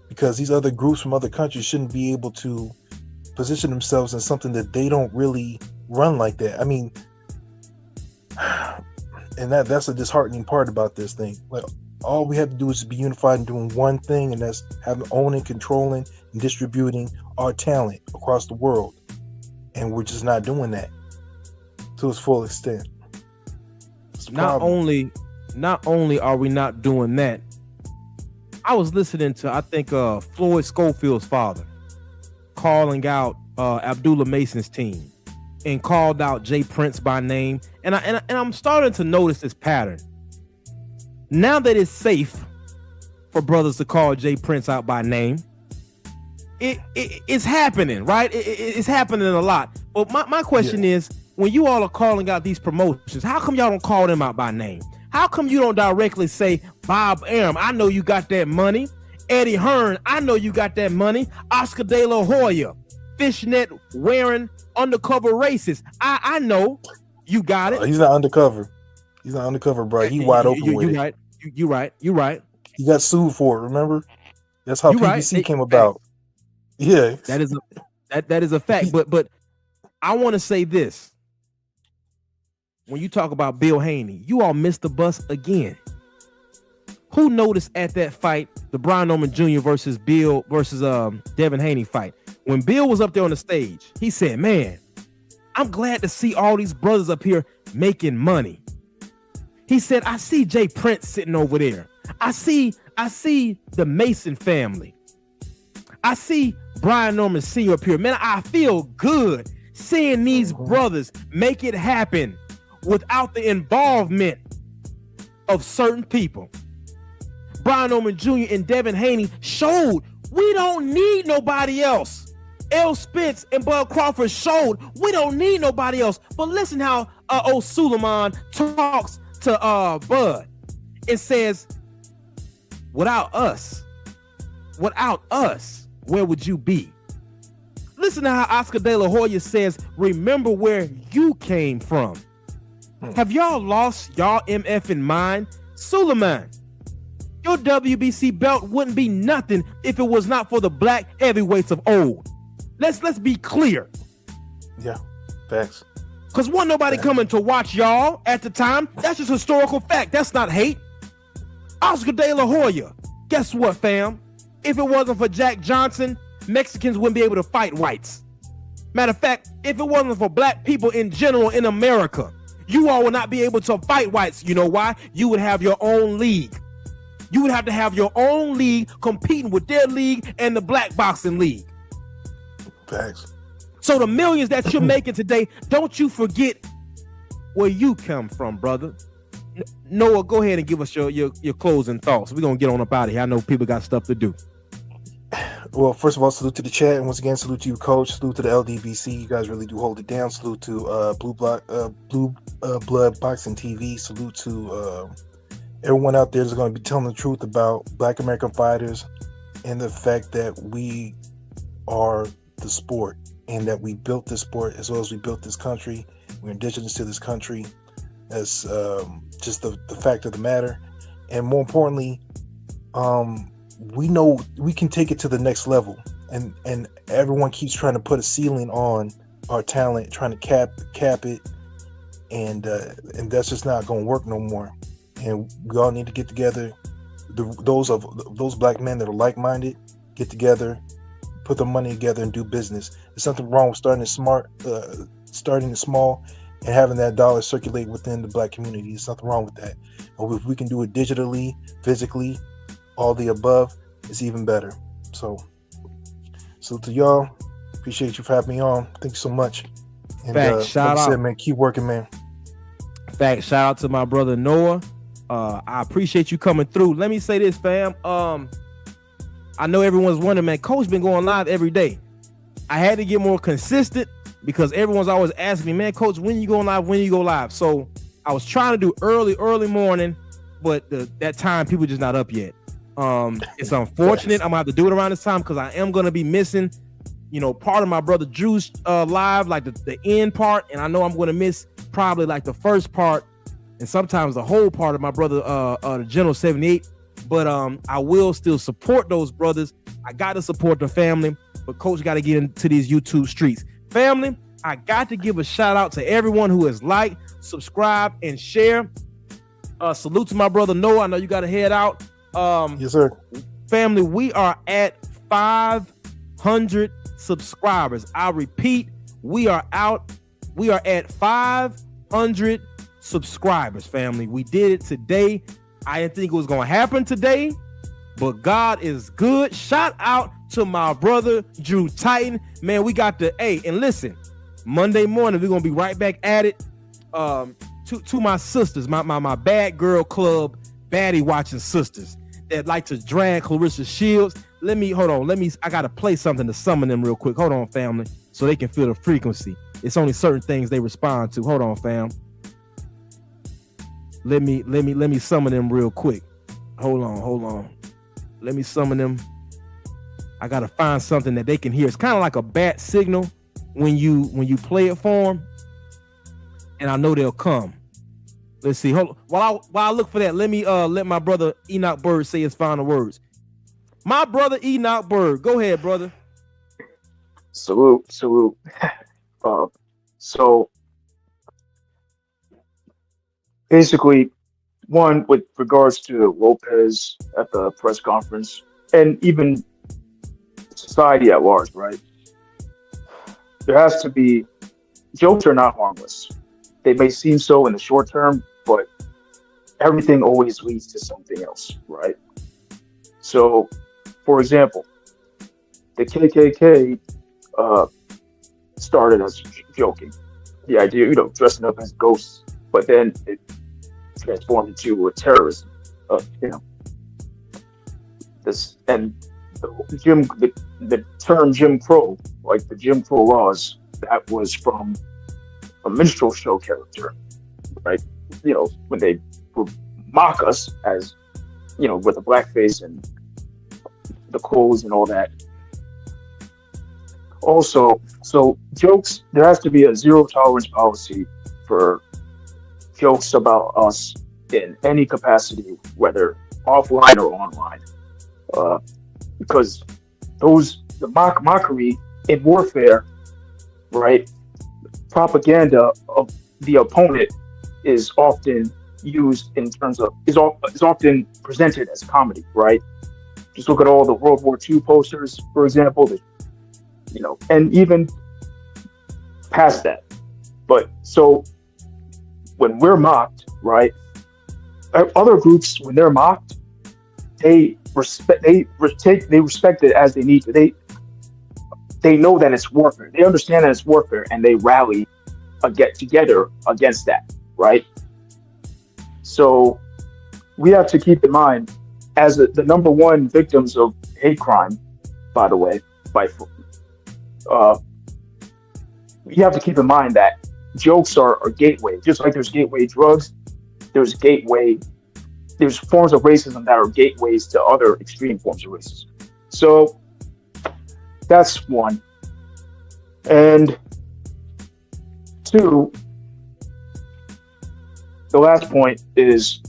Because these other groups from other countries shouldn't be able to position themselves in something that they don't really run like that. I mean, and that's a disheartening part about this thing. Like, all we have to do is be unified in doing one thing, and that's owning, controlling, and distributing our talent across the world. And we're just not doing that to its full extent. Not only are we not doing that, I was listening to, I think, Floyd Schofield's father calling out Abdullah Mason's team and called out Jay Prince by name. And I'm starting to notice this pattern. Now that it's safe for brothers to call Jay Prince out by name, it's happening, right? It's happening a lot. But my question is, when you all are calling out these promotions, how come y'all don't call them out by name? How come you don't directly say, Bob Arum, I know you got that money. Eddie Hearn, I know you got that money. Oscar De La Hoya, fishnet wearing undercover racist. I know you got it. He's not undercover. He's not undercover, bro. He wide open with it. Right. You're right. He got sued for it, remember? That's how you PBC right. came about. Yeah. That is a fact. But I want to say this. When you talk about Bill Haney, you all missed the bus again. Who noticed at that fight, the Brian Norman Jr. versus Devin Haney fight? When Bill was up there on the stage, he said, man, I'm glad to see all these brothers up here making money. He said, I see Jay Prince sitting over there. I see the Mason family. I see Brian Norman Sr. up here. Man, I feel good seeing these brothers make it happen without the involvement of certain people. Brian Norman Jr. and Devin Haney showed we don't need nobody else. Errol Spence and Bud Crawford showed we don't need nobody else. But listen how old Suleiman talks to Bud. It says, without us, where would you be? Listen to how Oscar De La Hoya says, remember where you came from. Have y'all lost y'all MF in mind? Suleiman, your WBC belt wouldn't be nothing if it was not for the black heavyweights of old. Let's be clear. Yeah, facts. Because wasn't nobody coming to watch y'all at the time. That's just historical fact. That's not hate. Oscar De La Hoya, guess what, fam? If it wasn't for Jack Johnson, Mexicans wouldn't be able to fight whites. Matter of fact, if it wasn't for black people in general in America, you all would not be able to fight whites. You know why? You would have your own league. You would have to have your own league competing with their league and the black boxing league. Facts. So the millions that you're making today, don't you forget where you come from, brother. Noah, go ahead and give us your closing thoughts. We're going to get on up out of here. I know people got stuff to do. Well, first of all, salute to the chat, and once again, salute to you, Coach. Salute to the LDBC. You guys really do hold it down. Salute to Blue Blood Boxing TV. Salute to everyone out there that's going to be telling the truth about Black American fighters and the fact that we are the sport and that we built this sport as well as we built this country. We're indigenous to this country. That's just the fact of the matter. And more importantly, we know we can take it to the next level, and everyone keeps trying to put a ceiling on our talent, trying to cap it, and that's just not going to work no more. And we all need to get together. Those black men that are like-minded, get together, put the money together, and do business. There's something wrong with starting small, and having that dollar circulate within the black community. There's nothing wrong with that. And if we can do it digitally, physically, all the above, is even better. So to y'all, appreciate you for having me on. Thank you so much. And Fact, shout out, man. Keep working, man. Fact, shout out to my brother Noah. I appreciate you coming through. Let me say this, fam. I know everyone's wondering, man. Coach been going live every day. I had to get more consistent because everyone's always asking me, man, Coach, when you going live? When you go live? So I was trying to do early morning, but that time people just not up yet. It's unfortunate. I'm gonna have to do it around this time because I am gonna be missing, part of my brother Drew's live, like the end part, and I know I'm gonna miss probably like the first part and sometimes the whole part of my brother the General 78. But I will still support those brothers. I gotta support the family, but Coach got to get into these YouTube streets. Family, I got to give a shout out to everyone who has liked, subscribed, and share. Salute to my brother Noah. I know you got to head out. Yes, sir. Family, we are at 500 subscribers. I repeat, we are at 500 subscribers, family. We did it today. I didn't think it was going to happen today, but God is good. Shout out to my brother Drew Titan. Man, we got the and listen, Monday morning we're gonna be right back at it. To my sisters, my bad girl club, baddie watching sisters that like to drag Clarissa Shields. I gotta play something to summon them real quick. Hold on, family, so they can feel the frequency. It's only certain things they respond to. Hold on, fam. Let me summon them real quick. Hold on. Let me summon them. I gotta find something that they can hear. It's kind of like a bat signal when you play it for them, and I know they'll come. Let's see. Hold on. While I look for that, let me let my brother Enoch Bird say his final words. My brother Enoch Bird, go ahead, brother. Salute. So basically, one, with regards to Lopez at the press conference, and even society at large, right? There has to be, jokes are not harmless. They may seem so in the short term, but everything always leads to something else, right? So, for example, the KKK started as joking. The idea, dressing up as ghosts, but then it transformed into a terrorism. This and the term Jim Crow, like the Jim Crow laws, that was from a minstrel show character, right? When they would mock us as, with the blackface and the clothes and all that. Also, so jokes, there has to be a zero tolerance policy for jokes about us in any capacity, whether offline or online, because the mockery in warfare, right? Propaganda of the opponent is often used in terms of is often presented as comedy, right? Just look at all the World War II posters, for example, and even past that. But so when we're mocked, right? Other groups, when they're mocked, they respect it as they need to. They know that it's warfare. They understand that it's warfare, and they rally get together against that, right? So we have to keep in mind, as the number one victims of hate crime, by the way, you have to keep in mind that jokes are a gateway. Just like there's gateway drugs, there's forms of racism that are gateways to other extreme forms of racism. So that's one. And two, the last point is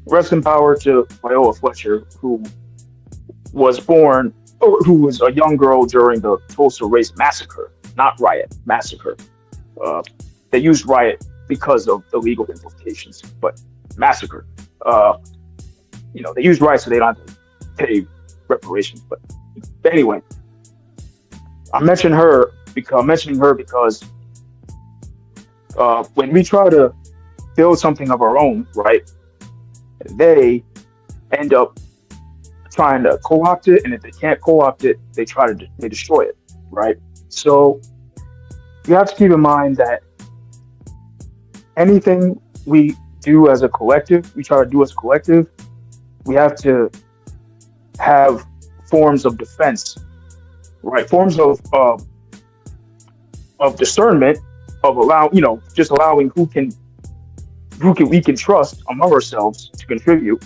rest in power to Viola Fletcher, who was a young girl during the Tulsa Race Massacre, not riot, massacre. They used riot because of the legal implications, but massacre. They used riot so they don't have to pay reparations. But anyway, I'm mentioning her because when we try to build something of our own, right, they end up trying to co-opt it, and if they can't co-opt it, they destroy it, right? So you have to keep in mind that anything we do as a collective, we have to have forms of defense, right? Forms of discernment, of allowing who we can trust among ourselves to contribute,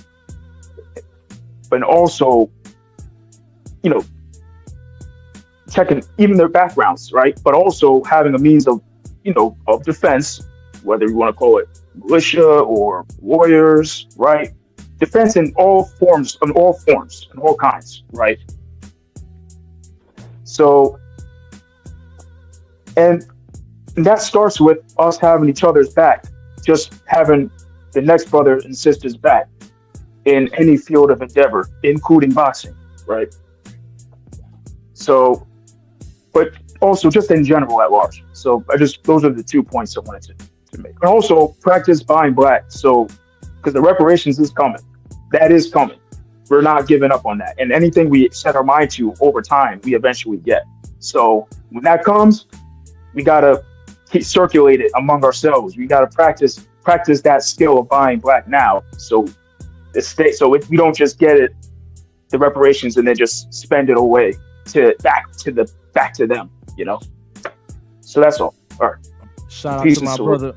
and also, checking even their backgrounds, right? But also having a means of defense, whether you want to call it militia or warriors, right? Defense in all forms, in all kinds, right? So, and that starts with us having each other's back, just having the next brothers and sisters back in any field of endeavor, including boxing, right? So, but also just in general at large. So those are the 2 points I wanted to make. And also practice buying black. So, because the reparations is coming. That is coming. we're not giving up on that. And anything we set our mind to over time, we eventually get. So when that comes, we gotta circulate it among ourselves. We gotta practice that skill of buying black now. So we don't just get it, the reparations, and then just spend it away back to them. So that's all. All right. Shout out Peace to my and salute. brother.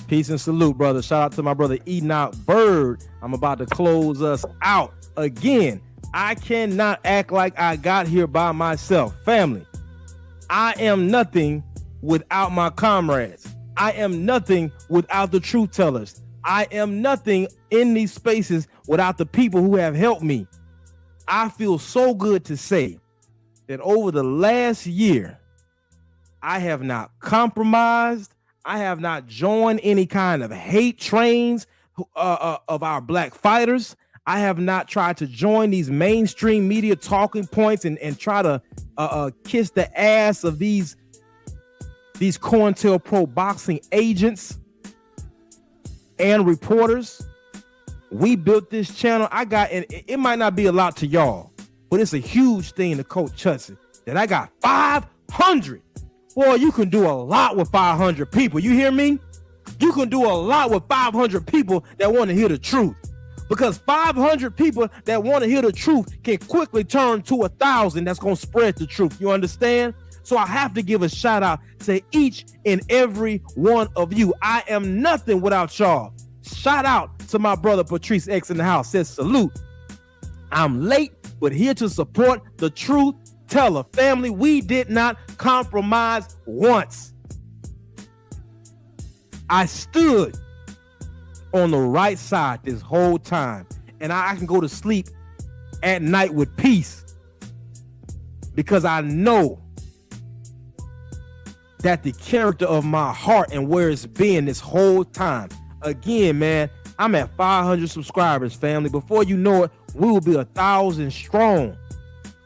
Peace and salute, brother. Shout out to my brother Enoch Bird. I'm about to close us out again. I cannot act like I got here by myself. Family, I am nothing without my comrades. I am nothing without the truth tellers. I am nothing in these spaces without the people who have helped me. I feel so good to say that over the last year, I have not compromised. I have not joined any kind of hate trains of our black fighters. I have not tried to join these mainstream media talking points and try to kiss the ass of these COINTELPRO boxing agents and reporters. We built this channel. And it might not be a lot to y'all, but it's a huge thing to Coach Hudson that I got 500. Boy, you can do a lot with 500 people. You hear me? You can do a lot with 500 people that want to hear the truth. Because 500 people that want to hear the truth can quickly turn to 1,000 that's going to spread the truth. You understand? So I have to give a shout out to each and every one of you. I am nothing without y'all. Shout out to my brother Patrice X in the house. Says salute. I'm late, but here to support the truth teller. Family, we did not compromise once. I stood on the right side this whole time, and I can go to sleep at night with peace because I know that the character of my heart and where it's been this whole time. Again, man, I'm at 500 subscribers, family. Before you know it, we will be 1,000 strong.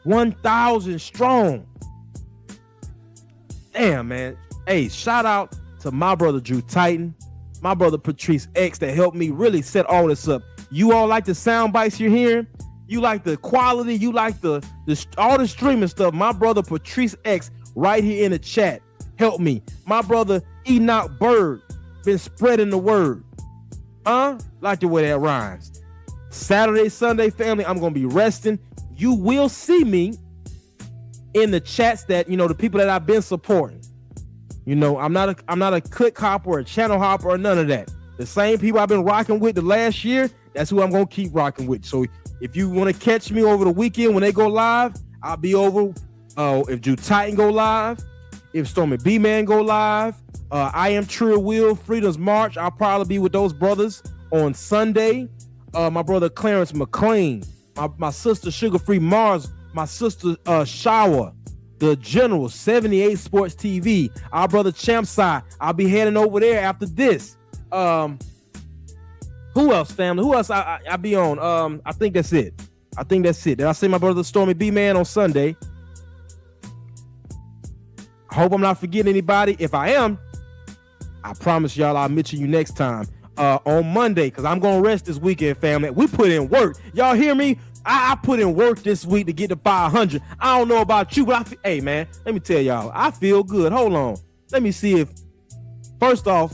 1,000 strong. Damn, man. Hey, shout out to my brother Drew Titan, my brother Patrice X that helped me really set all this up. You all like the sound bites you're hearing? You like the quality? You like the all the streaming stuff? My brother Patrice X right here in the chat helped me. My brother Enoch Bird been spreading the word. Like the way that rhymes. Saturday, Sunday, family, I'm gonna be resting. You will see me in the chats that, the people that I've been supporting. I'm not a click hopper or a channel hopper or none of that. The same people I've been rocking with the last year, that's who I'm gonna keep rocking with. So if you want to catch me over the weekend when they go live, I'll be over. If Drew Titan go live, if Stormy B-Man go live, I Am Trill Will, Freedom's March, I'll probably be with those brothers on Sunday. My brother Clarence McLean, my sister Sugar Free Mars, my sister Shower, the General, 78 Sports TV, our brother Champside. I'll be heading over there after this. Who else, family? Who else I be on? I think that's it. Did I say my brother Stormy B-Man on Sunday? I hope I'm not forgetting anybody. If I am, I promise y'all I'll mention you next time on Monday, because I'm going to rest this weekend, family. We put in work. Y'all hear me? I put in work this week to get to 500. I don't know about you, but hey, man, let me tell y'all, I feel good. Hold on. Let me see if, first off,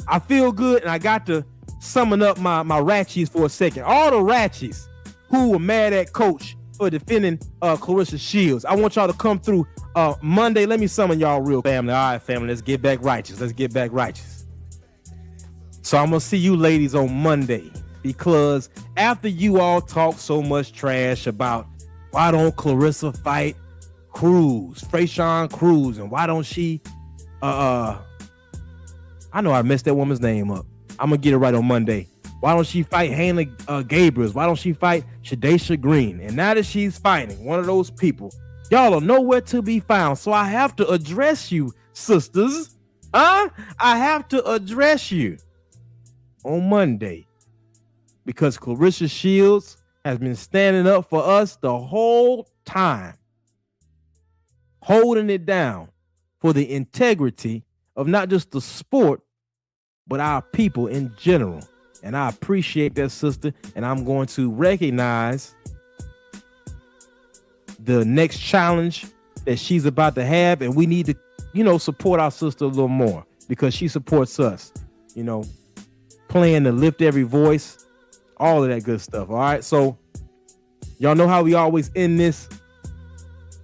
I feel good, and I got to summon up my ratchies for a second. All the ratchies who were mad at Coach for defending Clarissa Shields. I want y'all to come through Monday. Let me summon y'all real family. All right, family, let's get back righteous. So I'm going to see you ladies on Monday, because after you all talk so much trash about why don't Clarissa fight Freyshawn Cruz, and why don't she, I know I messed that woman's name up. I'm going to get it right on Monday. Why don't she fight Hannah Gabriels? Why don't she fight Shadesha Green? And now that she's fighting one of those people, y'all are nowhere to be found. So I have to address you, sisters. I have to address you on Monday, because Clarissa Shields has been standing up for us the whole time, holding it down for the integrity of not just the sport, but our people in general. And I appreciate that, sister. And I'm going to recognize the next challenge that she's about to have. And we need to, support our sister a little more because she supports us, playing to lift every voice, all of that good stuff. All right. So y'all know how we always end this.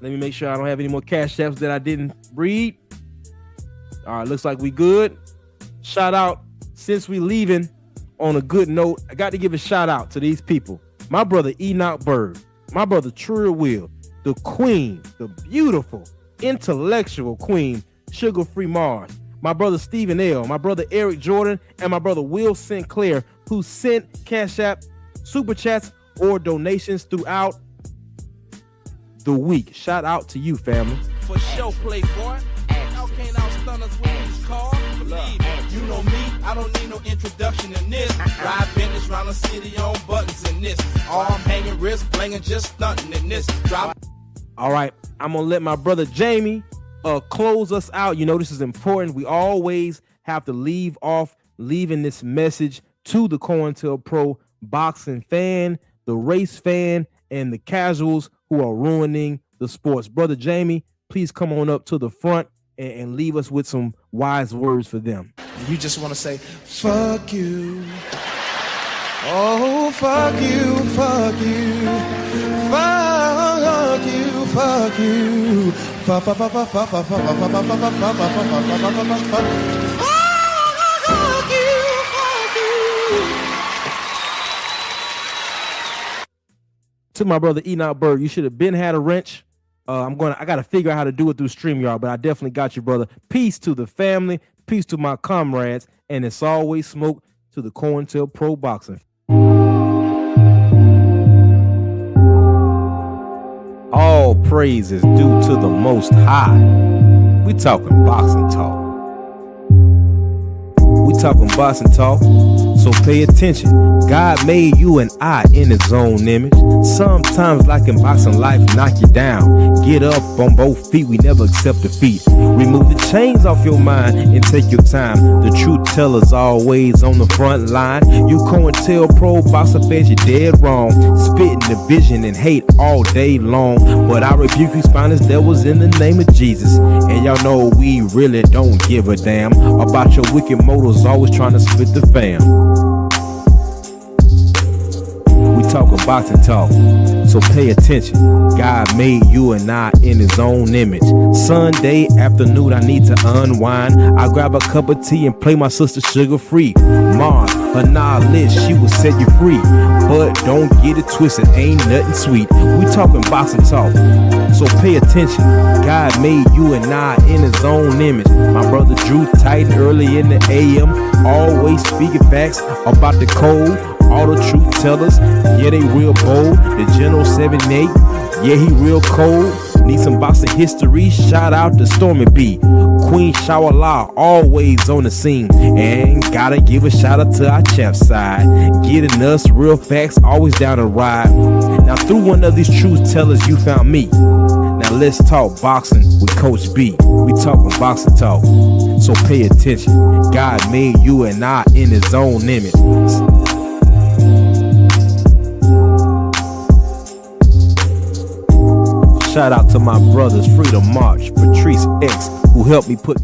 Let me make sure I don't have any more cash apps that I didn't read. All right. Looks like we good. Shout out, since we leaving on a good note, I got to give a shout out to these people. My brother Enoch Bird, my brother True Will, the queen, the beautiful, intellectual queen, Sugar Free Mars, my brother Stephen L., my brother Eric Jordan, and my brother Will Sinclair, who sent Cash App, Super Chats, or donations throughout the week. Shout out to you, family. For show, playboy. How can't outstun us with these cars? Believe me, you know me, I don't need no introduction in this. Ride business round the city on buttons in this. Arm hanging, wrist blinging, just stunting in this. Drop. All right, I'm gonna let my brother Jamie close us out. This is important. We always have to leaving this message to the COINTELPRO boxing fan, the race fan, and the casuals who are ruining the sports. Brother Jamie, please come on up to the front and leave us with some wise words for them. You just want to say, fuck you. Oh, fuck you, fuck you. Fuck you, fuck you. Fuck, fuck, fuck, fuck, fuck, fuck, fuck, fuck, fuck, fuck, fuck, fuck, fuck, fuck, to my brother Enoch Bird, you should have had a wrench. I gotta figure out how to do it through StreamYard, but I definitely got you, brother. Peace to the family, peace to my comrades, and it's always smoke to the COINTELPRO boxing. All praise is due to the Most High. We talking boxing talk. We talking boxing talk, so pay attention. God made you and I in his own image. Sometimes, like in boxing, life knock you down. Get up on both feet, we never accept defeat. Remove the chains off your mind and take your time. The truth teller's always on the front line. You COINTELPRO boxer fans, you're dead wrong. Spitting division and hate all day long. But I rebuke you spineless devils in the name of Jesus. And y'all know we really don't give a damn about your wicked motives, always trying to split the fam. We talking boxing talk, so pay attention. God made you and I in his own image. Sunday afternoon, I need to unwind. I grab a cup of tea and play my sister Sugar Free. Mars, her knowledge, she will set you free. But don't get it twisted, ain't nothing sweet. We talking boxing talk, so pay attention. God made you and I in his own image. My brother Drew Titan early in the AM, always speaking facts about the code. All the truth tellers, yeah, they real bold. The General 7-8, yeah, he real cold. Need some boxing history, shout out to Stormy B. Queen Shawala, always on the scene. And gotta give a shout out to our champ side. Getting us real facts, always down to ride. Now through one of these truth tellers, you found me. Now let's talk boxing with Coach B. We talking boxing talk, so pay attention. God made you and I in his own image. Shout out to my brothers, Freedom March, Patrice X, who helped me put